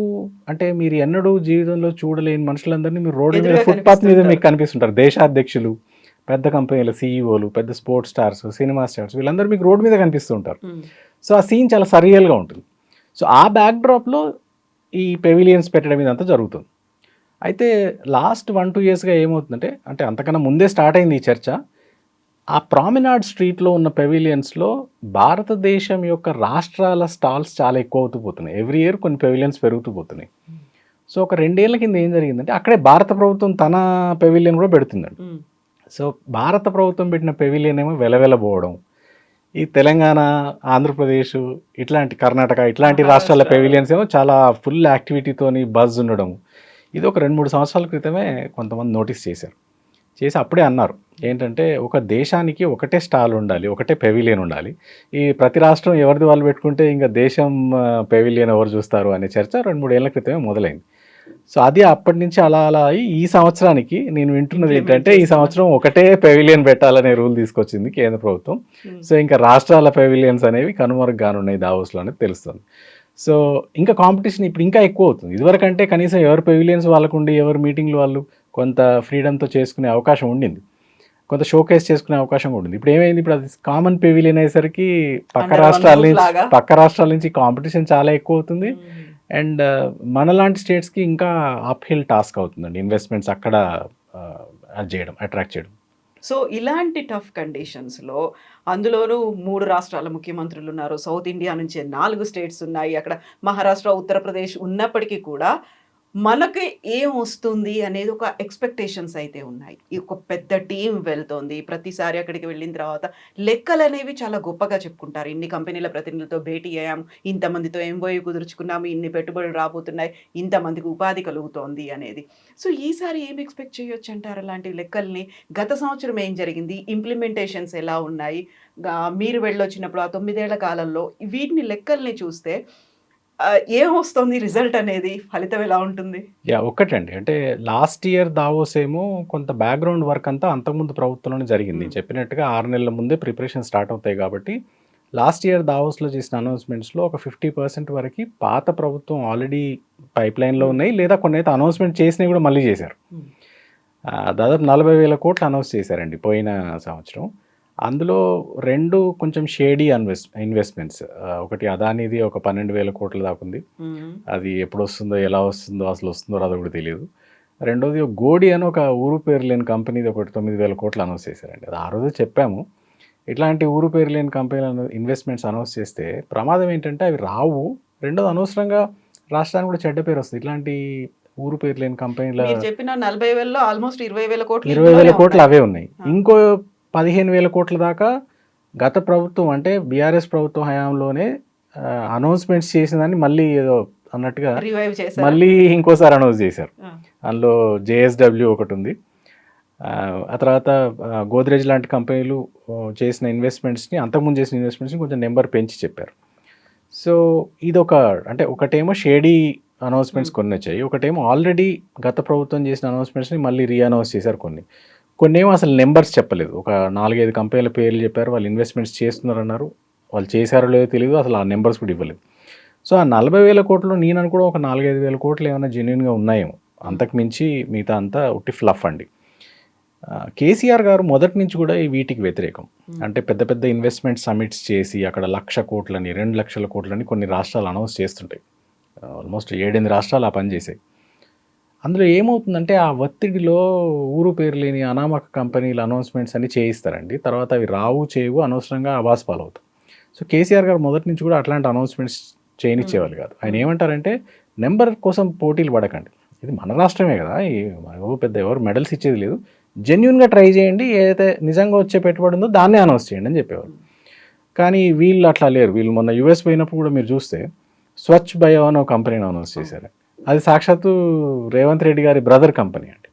అంటే మీరు ఎన్నడూ జీవితంలో చూడలేని మనుషులందరినీ మీరు రోడ్ల మీద, ఫుట్పాత్ మీద మీకు కనిపిస్తుంటారు. దేశాధ్యక్షులు, పెద్ద కంపెనీల సీఈఓలు, పెద్ద స్పోర్ట్స్ స్టార్స్, సినిమా స్టార్స్, వీళ్ళందరూ మీకు రోడ్డు మీద కనిపిస్తూ ఉంటారు. సో ఆ సీన్ చాలా సర్రియల్గా ఉంటుంది. సో ఆ బ్యాక్డ్రాప్లో ఈ పెవిలియన్స్ పెట్టడం ఇదంతా జరుగుతుంది. అయితే లాస్ట్ 1-2 yearsగా ఏమవుతుందంటే, అంటే అంతకన్నా ముందే స్టార్ట్ అయింది ఈ చర్చ, ఆ ప్రామినాడ్ స్ట్రీట్లో ఉన్న పెవిలియన్స్లో భారతదేశం యొక్క రాష్ట్రాల స్టాల్స్ చాలా ఎక్కువ అవుతూ పోతున్నాయి. ఎవ్రీ ఇయర్ కొన్ని పెవిలియన్స్ పెరుగుతూ పోతున్నాయి. సో ఒక 2 ఏళ్ల కింద ఏం జరిగిందంటే అక్కడే భారత ప్రభుత్వం తన పెవిలియన్ కూడా పెడుతుందండి. సో భారత ప్రభుత్వం పెట్టిన పెవిలియన్ ఏమో వెలవెలబోవడం, ఈ తెలంగాణ, ఆంధ్రప్రదేశ్, ఇట్లాంటి కర్ణాటక ఇట్లాంటి రాష్ట్రాల పెవిలియన్స్ ఏమో చాలా ఫుల్ యాక్టివిటీతోని బజ్ ఉండడం. ఇది ఒక 2-3 సంవత్సరాల క్రితమే కొంతమంది నోటీస్ చేశారు. చేసి అప్పుడే అన్నారు ఏంటంటే ఒక దేశానికి ఒకటే స్టాల్ ఉండాలి, ఒకటే పెవిలియన్ ఉండాలి. ఈ ప్రతి రాష్ట్రం ఎవరిది వాళ్ళు పెట్టుకుంటే ఇంకా దేశం పెవిలియన్ ఎవరు చూస్తారు అనే చర్చ 2-3 ఏళ్ల క్రితమే మొదలైంది. సో అది అప్పటి నుంచి అలా అలా అయ్యి ఈ సంవత్సరానికి నేను వింటున్నది ఏంటంటే ఈ సంవత్సరం ఒకటే పెవిలియన్ పెట్టాలనే రూల్ తీసుకొచ్చింది కేంద్ర ప్రభుత్వం. సో ఇంకా రాష్ట్రాల పెవిలియన్స్ అనేవి కనుమరుగ్గానున్నాయి దావోస్లో అనేది తెలుస్తుంది. సో ఇంకా కాంపిటీషన్ ఇప్పుడు ఇంకా ఎక్కువ అవుతుంది. ఇదివరకంటే కనీసం ఎవరు పెవిలియన్స్ వాళ్ళకుండి ఎవరు మీటింగ్లు వాళ్ళు కొంత ఫ్రీడమ్తో చేసుకునే అవకాశం ఉండింది, కొంత షోకేస్ చేసుకునే అవకాశం కూడా ఉంది. ఇప్పుడు ఏమైంది, ఇప్పుడు అది కామన్ పెవిలియన్ అయ్యేసరికి పక్క రాష్ట్రాల నుంచి కాంపిటీషన్ చాలా ఎక్కువ అవుతుంది. అండ్ మనలాంటి స్టేట్స్కి ఇంకా అప్హిల్ టాస్క్ అవుతుందండి ఇన్వెస్ట్మెంట్స్ అక్కడ అది చేయడం, అట్రాక్ట్ చేయడం. సో ఇలాంటి టఫ్ కండిషన్స్లో అందులోనూ 3 రాష్ట్రాల ముఖ్యమంత్రులు ఉన్నారు, సౌత్ ఇండియా నుంచి 4 స్టేట్స్ ఉన్నాయి, అక్కడ మహారాష్ట్ర ఉత్తరప్రదేశ్ ఉన్నప్పటికీ కూడా మనకి ఏం వస్తుంది అనేది ఒక ఎక్స్పెక్టేషన్స్ అయితే ఉన్నాయి. ఈ ఒక పెద్ద టీం వెళ్తోంది, ప్రతిసారి అక్కడికి వెళ్ళిన తర్వాత లెక్కలు అనేవి చాలా గొప్పగా చెప్పుకుంటారు. ఇన్ని కంపెనీల ప్రతినిధులతో భేటీ అయ్యాము, ఇంతమందితో ఎంఓయూ కుదుర్చుకున్నాము, ఇన్ని పెట్టుబడులు రాబోతున్నాయి, ఇంతమందికి ఉపాధి కలుగుతోంది అనేది. సో ఈసారి ఏం ఎక్స్పెక్ట్ చేయొచ్చు అంటారు అలాంటి లెక్కల్ని? గత సంవత్సరం ఏం జరిగింది, ఇంప్లిమెంటేషన్స్ ఎలా ఉన్నాయి, మీరు వెళ్ళొచ్చినప్పుడు ఆ 9 ఏళ్ల కాలంలో వీటిని లెక్కల్ని చూస్తే ఏం వస్తుంది రిజల్ట్ అనేది, ఫలితం ఎలా ఉంటుంది? ఒక్కటండి, అంటే లాస్ట్ ఇయర్ దావోస్ ఏమో కొంత బ్యాక్గ్రౌండ్ వర్క్ అంతా అంతకుముందు ప్రభుత్వంలోనే జరిగింది. చెప్పినట్టుగా 6 నెలల ముందే ప్రిపరేషన్ స్టార్ట్ అవుతాయి కాబట్టి లాస్ట్ ఇయర్ దావోస్లో చేసిన అనౌన్స్మెంట్స్లో ఒక 50% వరకు పాత ప్రభుత్వం ఆల్రెడీ పైప్ లైన్లో ఉన్నాయి, లేదా కొన్ని అయితే అనౌన్స్మెంట్ చేసినవి కూడా మళ్ళీ చేశారు. దాదాపు 40,000 కోట్లు అనౌన్స్ చేశారండి పోయిన సంవత్సరం. అందులో 2 కొంచెం షేడీ ఇన్వెస్ట్మెంట్స్, ఒకటి అదానిది ఒక 12,000 కోట్ల దాకా ఉంది, అది ఎప్పుడు వస్తుందో ఎలా వస్తుందో అసలు వస్తుందో రాదో కూడా తెలియదు. రెండోది గోడి అని ఒక ఊరు పేరు లేని కంపెనీది ఒకటి 9,000 కోట్లు అనౌన్స్ చేశారండి. అది ఆ రోజు చెప్పాము, ఇట్లాంటి ఊరు పేరు లేని కంపెనీలను ఇన్వెస్ట్మెంట్స్ అనౌన్స్ చేస్తే ప్రమాదం ఏంటంటే అవి రావు, రెండోది అనవసరంగా రాష్ట్రానికి కూడా చెడ్డ పేరు వస్తుంది. ఇట్లాంటి ఊరు పేరు లేని కంపెనీల చెప్పిన 40,000లో ఆల్మోస్ట్ 20,000 కోట్లు 20,000 కోట్లు అవే ఉన్నాయి. ఇంకో 15,000 కోట్ల దాకా గత ప్రభుత్వం అంటే బీఆర్ఎస్ ప్రభుత్వం హయాంలోనే అనౌన్స్మెంట్స్ చేసిందని మళ్ళీ ఏదో అన్నట్టుగా మళ్ళీ ఇంకోసారి అనౌన్స్ చేశారు. అందులో జేఎస్డబ్ల్యూ ఒకటి ఉంది, ఆ తర్వాత గోద్రేజ్ లాంటి కంపెనీలు చేసిన ఇన్వెస్ట్మెంట్స్ని, అంతకుముందు చేసిన ఇన్వెస్ట్మెంట్స్ని కొంచెం నెంబర్ పెంచి చెప్పారు. సో ఇదొక, అంటే ఒకటేమో షేడీ అనౌన్స్మెంట్స్ కొన్ని వచ్చాయి, ఒకటేమో ఆల్రెడీ గత ప్రభుత్వం చేసిన అనౌన్స్మెంట్స్ని మళ్ళీ రీఅనౌన్స్ చేశారు. కొన్ని ఏమో అసలు నెంబర్స్ చెప్పలేదు, ఒక 4-5 కంపెనీల పేర్లు చెప్పారు, వాళ్ళు ఇన్వెస్ట్మెంట్స్ చేస్తున్నారు అన్నారు, వాళ్ళు చేశారో లేదో తెలియదు, అసలు ఆ నెంబర్స్ కూడా ఇవ్వలేదు. సో ఆ 40,000 కోట్లు నేను అనుకో ఒక 4-5 వేల కోట్లు ఏమైనా జెన్యున్గా ఉన్నాయేమో, అంతకు మించి మిగతా అంతా ఉట్టి ఫ్లఫ్ అండి. కేసీఆర్ గారు మొదటి నుంచి కూడా వీటికి వ్యతిరేకం. అంటే పెద్ద పెద్ద ఇన్వెస్ట్మెంట్ సమిట్స్ చేసి అక్కడ 1,00,000 కోట్లని 2,00,000 కోట్లని కొన్ని రాష్ట్రాలు అనౌన్స్ చేస్తుంటాయి. ఆల్మోస్ట్ 7-8 రాష్ట్రాలు ఆ పని చేసాయి. అందులో ఏమవుతుందంటే ఆ ఒత్తిడిలో ఊరు పేరు లేని అనామక కంపెనీల అనౌన్స్మెంట్స్ అన్ని చేయిస్తారండి, తర్వాత అవి రావు చేయవు, అనవసరంగా అవాస్ పాలవుతాయి. సో కేసీఆర్ గారు మొదటి నుంచి కూడా అట్లాంటి అనౌన్స్మెంట్స్ చేయనిచ్చేవాళ్ళు కాదు. ఆయన ఏమంటారంటే నెంబర్ కోసం పోటీలు పడకండి, ఇది మన రాష్ట్రమే కదా, పెద్ద ఎవరు మెడల్స్ ఇచ్చేది లేదు, జెన్యున్గా ట్రై చేయండి, ఏదైతే నిజంగా వచ్చే పెట్టుబడి ఉందో దాన్నే అనౌన్స్ చేయండి అని చెప్పేవాళ్ళు. కానీ వీళ్ళు అట్లా లేరు. వీళ్ళు మొన్న యూఎస్ పోయినప్పుడు కూడా మీరు చూస్తే స్వచ్ఛ్ బయో అని ఒక కంపెనీని అనౌన్స్ చేశారు. అది సాక్షాత్తు రేవంత్ రెడ్డి గారి బ్రదర్ కంపెనీ అండి.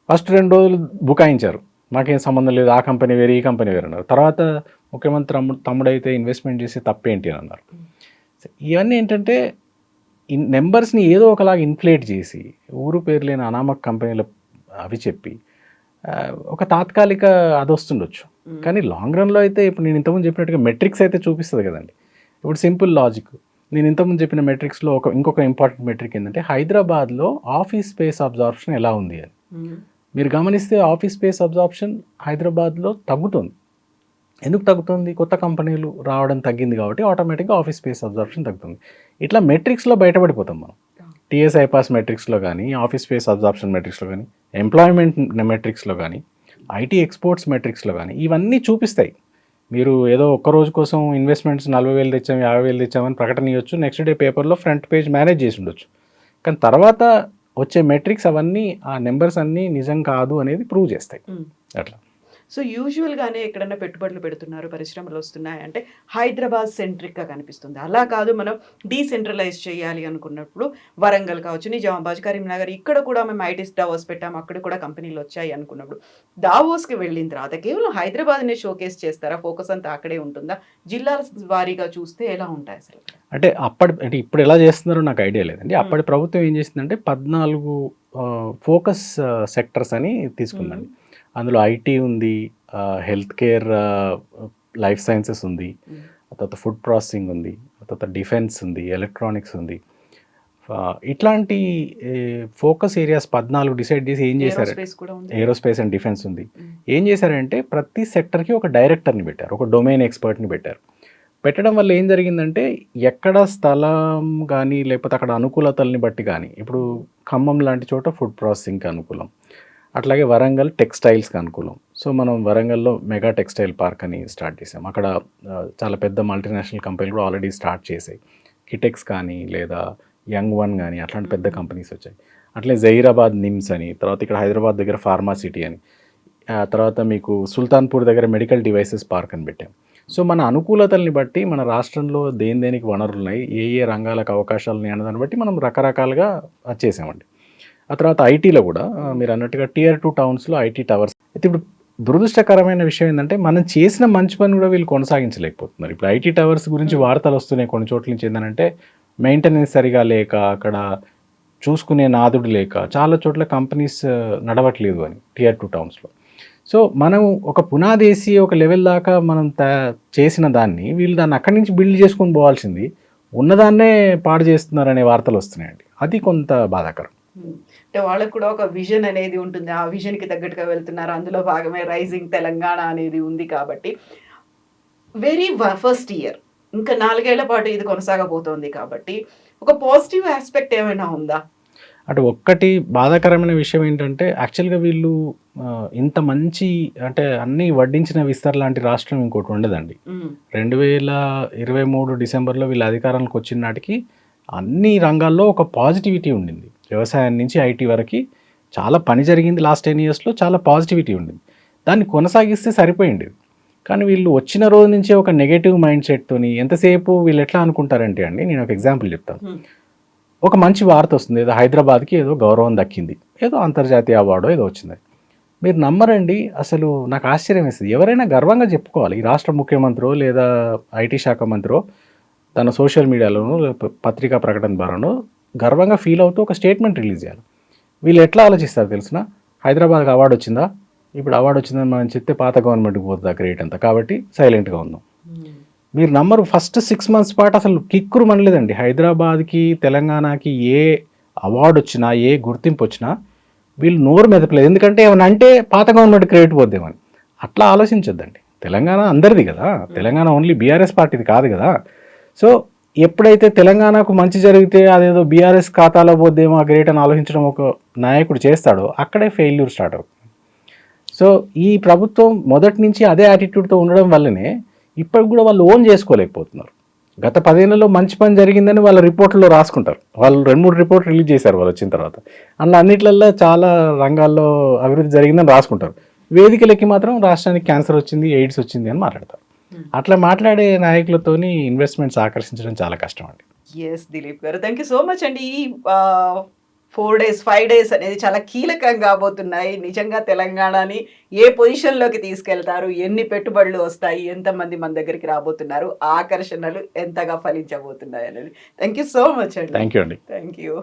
ఫస్ట్ 2 రోజులు బుకాయించారు, మాకేం సంబంధం లేదు, ఆ కంపెనీ వేరే ఈ కంపెనీ వేరే అన్నారు. తర్వాత ముఖ్యమంత్రి తమ్ముడైతే ఇన్వెస్ట్మెంట్ చేసి తప్పేంటి అని అన్నారు. ఇవన్నీ ఏంటంటే నెంబర్స్ని ఏదో ఒకలాగా ఇన్ఫ్లేట్ చేసి ఊరు పేరు లేని అనామక కంపెనీలు అవి చెప్పి ఒక తాత్కాలిక అది వస్తుండొచ్చు, కానీ లాంగ్ రన్లో అయితే ఇప్పుడు నేను ఇంతకుముందు చెప్పినట్టుగా మెట్రిక్స్ అయితే చూపిస్తుంది కదండి. ఇప్పుడు సింపుల్ లాజిక్, నేను ఇంతకుముందు చెప్పిన మెట్రిక్స్లో ఇంకొక ఇంపార్టెంట్ మెట్రిక్ ఏంటంటే హైదరాబాద్లో ఆఫీస్ స్పేస్ అబ్జార్ప్షన్ ఎలా ఉంది అని మీరు గమనిస్తే ఆఫీస్ స్పేస్ అబ్జార్ప్షన్ హైదరాబాద్లో తగ్గుతుంది. ఎందుకు తగ్గుతుంది? కొత్త కంపెనీలు రావడం తగ్గింది కాబట్టి ఆటోమేటిక్గా ఆఫీస్ స్పేస్ అబ్జార్ప్షన్ తగ్గుతుంది. ఇట్లా మెట్రిక్స్లో బయటపడిపోతాం మనం. టీఎస్ ఐపాస్ మెట్రిక్స్లో కానీ, ఆఫీస్ స్పేస్ అబ్జార్ప్షన్ మెట్రిక్స్లో కానీ, ఎంప్లాయ్మెంట్ మెట్రిక్స్లో కానీ, ఐటీ ఎక్స్పోర్ట్స్ మెట్రిక్స్లో కానీ ఇవన్నీ చూపిస్తాయి. మీరు ఏదో ఒక్క రోజు కోసం ఇన్వెస్ట్మెంట్స్ 40,000 తెచ్చాము 50,000 తెచ్చామని ప్రకటన ఇవ్వచ్చు, నెక్స్ట్ డే పేపర్లో ఫ్రంట్ పేజ్ మేనేజ్ చేసి ఉండొచ్చు, కానీ తర్వాత వచ్చే మెట్రిక్స్ అవన్నీ ఆ నెంబర్స్ అన్నీ నిజం కాదు అనేది ప్రూవ్ చేస్తాయి. అట్లా సో యూజువల్గానే ఎక్కడన్నా పెట్టుబడులు పెడుతున్నారు, పరిశ్రమలు వస్తున్నాయి అంటే హైదరాబాద్ సెంట్రిక్గా కనిపిస్తుంది. అలా కాదు, మనం డీసెంట్రలైజ్ చేయాలి అనుకున్నప్పుడు వరంగల్ కావచ్చు, నిజామాబాద్, కరీంనగర్, ఇక్కడ కూడా మేము ఐటీ డావోస్ పెట్టాము, అక్కడ కూడా కంపెనీలు వచ్చాయి అనుకున్నప్పుడు దావోస్కి వెళ్ళిన తర్వాత కేవలం హైదరాబాద్నే షోకేస్ చేస్తారా? ఫోకస్ అంతా అక్కడే ఉంటుందా? జిల్లాల వారీగా చూస్తే ఎలా ఉంటాయి అసలు? అంటే ఇప్పుడు ఎలా చేస్తున్నారో నాకు ఐడియా లేదండి. అప్పటి ప్రభుత్వం ఏం చేసిందంటే 14 ఫోకస్ సెక్టర్స్ అని తీసుకుందండి. అందులో ఐటీ ఉంది, హెల్త్ కేర్, లైఫ్ సైన్సెస్ ఉంది, తర్వాత ఫుడ్ ప్రాసెసింగ్ ఉంది, తర్వాత డిఫెన్స్ ఉంది, ఎలక్ట్రానిక్స్ ఉంది. ఇట్లాంటి ఫోకస్ ఏరియాస్ 14 డిసైడ్ చేసి ఏం చేశారు, ఏరోస్పేస్ అండ్ డిఫెన్స్ ఉంది. ఏం చేశారంటే ప్రతి సెక్టర్కి ఒక డైరెక్టర్ని పెట్టారు, ఒక డొమైన్ ఎక్స్పర్ట్ని పెట్టారు. పెట్టడం వల్ల ఏం జరిగిందంటే ఎక్కడ స్థలం కానీ లేకపోతే అక్కడ అనుకూలతల్ని బట్టి కానీ, ఇప్పుడు ఖమ్మం లాంటి చోట ఫుడ్ ప్రాసెసింగ్కి అనుకూలం, అట్లాగే వరంగల్ టెక్స్టైల్స్కి అనుకూలం. సో మనం వరంగల్లో మెగా టెక్స్టైల్ పార్క్ అని స్టార్ట్ చేసాం. అక్కడ చాలా పెద్ద మల్టీనేషనల్ కంపెనీలు కూడా ఆల్రెడీ స్టార్ట్ చేసాయి. కిటెక్స్ కానీ లేదా యంగ్ వన్ కానీ అట్లాంటి పెద్ద కంపెనీస్ వచ్చాయి. అట్లే జహీరాబాద్ నిమ్స్ అని, తర్వాత ఇక్కడ హైదరాబాద్ దగ్గర ఫార్మా సిటీ అని, తర్వాత మీకు సుల్తాన్పూర్ దగ్గర మెడికల్ డివైసెస్ పార్క్ అని పెట్టాం. సో మన అనుకూలతల్ని బట్టి మన రాష్ట్రంలో దేనికి వనరులు ఉన్నాయి, ఏ రంగాలకు అవకాశాలు ఉన్నాయి అన్నదాన్ని బట్టి మనం రకరకాలుగా చేసామండి. ఆ తర్వాత ఐటీలో కూడా మీరు అన్నట్టుగా Tier 2 టౌన్స్లో ఐటీ టవర్స్. అయితే ఇప్పుడు దురదృష్టకరమైన విషయం ఏంటంటే మనం చేసిన మంచి పని కూడా వీళ్ళు కొనసాగించలేకపోతున్నారు. ఇప్పుడు ఐటీ టవర్స్ గురించి వార్తలు వస్తున్నాయి కొన్ని చోట్ల నుంచి. ఏంటంటే మెయింటెనెన్స్ సరిగా లేక, అక్కడ చూసుకునే నాదుడు లేక చాలా చోట్ల కంపెనీస్ నడవట్లేదు అని Tier 2 టౌన్స్లో. సో మనం ఒక పునాదేసి ఒక లెవెల్ దాకా మనం చేసిన దాన్ని వీళ్ళు దాన్ని అక్కడి నుంచి బిల్డ్ చేసుకొని పోవాల్సింది ఉన్నదాన్నే పాడు చేస్తున్నారనే వార్తలు వస్తున్నాయండి. అది కొంత బాధాకరం. అంటే వాళ్ళకు కూడా ఒక విజన్ అనేది ఉంటుంది, ఆ విజన్కి తగ్గట్టుగా వెళ్తున్నారు. అందులో భాగమే రైజింగ్ తెలంగాణ అనేది ఉంది. కాబట్టి వెరీ ఫస్ట్ ఇయర్, ఇంకా 4 ఏళ్ల పాటు ఇది కొనసాగబోతోంది కాబట్టి ఒక పాజిటివ్ ఆస్పెక్ట్ ఏమైనా ఉందా? అంటే ఒక్కటి బాధాకరమైన విషయం ఏంటంటే యాక్చువల్గా వీళ్ళు ఇంత మంచి అంటే అన్నీ వడ్డించిన విస్తర్ లాంటి రాష్ట్రం ఇంకోటి ఉండదండి. 2023 డిసెంబర్లో వీళ్ళు అధికారంలోకి వచ్చిన నాటికి అన్ని రంగాల్లో ఒక పాజిటివిటీ ఉండింది. వ్యవసాయం నుంచి ఐటీ వరకు చాలా పని జరిగింది. లాస్ట్ 10 ఇయర్స్లో చాలా పాజిటివిటీ ఉండింది. దాన్ని కొనసాగిస్తే సరిపోయింది. కానీ వీళ్ళు వచ్చిన రోజు నుంచి ఒక నెగటివ్ మైండ్ సెట్తోని ఎంతసేపు వీళ్ళు ఎట్లా అనుకుంటారంటే అండి, నేను ఒక ఎగ్జాంపుల్ చెప్తాను. ఒక మంచి వార్త వస్తుంది, ఏదో హైదరాబాద్కి ఏదో గౌరవం దక్కింది, ఏదో అంతర్జాతీయ అవార్డో ఏదో వచ్చింది. మీరు నమ్మరండి, అసలు నాకు ఆశ్చర్యం వేస్తుంది. ఎవరైనా గర్వంగా చెప్పుకోవాలి. ఈ రాష్ట్ర ముఖ్యమంత్రో లేదా ఐటీ శాఖ మంత్రో తన సోషల్ మీడియాలోనో పత్రికా ప్రకటన ద్వారానో గర్వంగా ఫీల్ అవుతూ ఒక స్టేట్మెంట్ రిలీజ్ చేయాలి. వీళ్ళు ఎట్లా ఆలోచిస్తారు తెలుసునా? హైదరాబాద్కి అవార్డు వచ్చిందా, ఇప్పుడు అవార్డు వచ్చిందని మనం చెప్తే పాత గవర్నమెంట్కి పోతుందా క్రెడిట్ అంతా, కాబట్టి సైలెంట్గా ఉందాం. మీరు నమ్మరు, ఫస్ట్ 6 months పాటు అసలు కిక్కురు మనలేదండి. హైదరాబాద్కి తెలంగాణకి ఏ అవార్డు వచ్చినా ఏ గుర్తింపు వచ్చినా వీళ్ళు నోరు మెదపలేదు. ఎందుకంటే ఏమన్నా అంటే పాత గవర్నమెంట్ క్రెడిట్ పోద్దేమని. అట్లా ఆలోచించొద్దండి. తెలంగాణ అందరిది కదా, తెలంగాణ ఓన్లీ బీఆర్ఎస్ పార్టీది కాదు కదా. సో ఎప్పుడైతే తెలంగాణకు మంచి జరిగితే అదేదో బీఆర్ఎస్ ఖాతాలో పోద్దేమో ఆ గ్రేట్ అని ఆలోచించడం ఒక నాయకుడు చేస్తాడో అక్కడే ఫెయిల్యూర్ స్టార్ట్ అవుతుంది. సో ఈ ప్రభుత్వం మొదటి నుంచి అదే యాటిట్యూడ్తో ఉండడం వల్లనే ఇప్పటికి కూడా వాళ్ళు ఓన్ చేసుకోలేకపోతున్నారు. గత 10 ఏళ్లలో మంచి పని జరిగిందని వాళ్ళ రిపోర్ట్లో రాసుకుంటారు. వాళ్ళు 2-3 రిపోర్ట్లు రిలీజ్ చేశారు వాళ్ళు వచ్చిన తర్వాత. అందులో అన్నిట్లలో చాలా రంగాల్లో అభివృద్ధి జరిగిందని రాసుకుంటారు. వేదికలకి మాత్రం రాష్ట్రానికి క్యాన్సర్ వచ్చింది, ఎయిడ్స్ వచ్చింది అని మాట్లాడతారు. అట్లా మాట్లాడే నాయకులతోని ఇన్వెస్ట్మెంట్స్ ఆకర్షించడం చాలా కష్టం అండి. ఎస్ దిలీప్ గారు, థ్యాంక్ యూ సో మచ్ అండి. ఈ 4 days 5 days అనేది చాలా కీలకంగా కాబోతున్నాయి. నిజంగా తెలంగాణని ఏ పొజిషన్లోకి తీసుకెళ్తారు, ఎన్ని పెట్టుబడులు వస్తాయి, ఎంతమంది మన దగ్గరికి రాబోతున్నారు, ఆకర్షణలు ఎంతగా ఫలించబోతున్నాయి అనేది. థ్యాంక్ యూ సో మచ్ అండి. థ్యాంక్ యూ అండి. Thank you.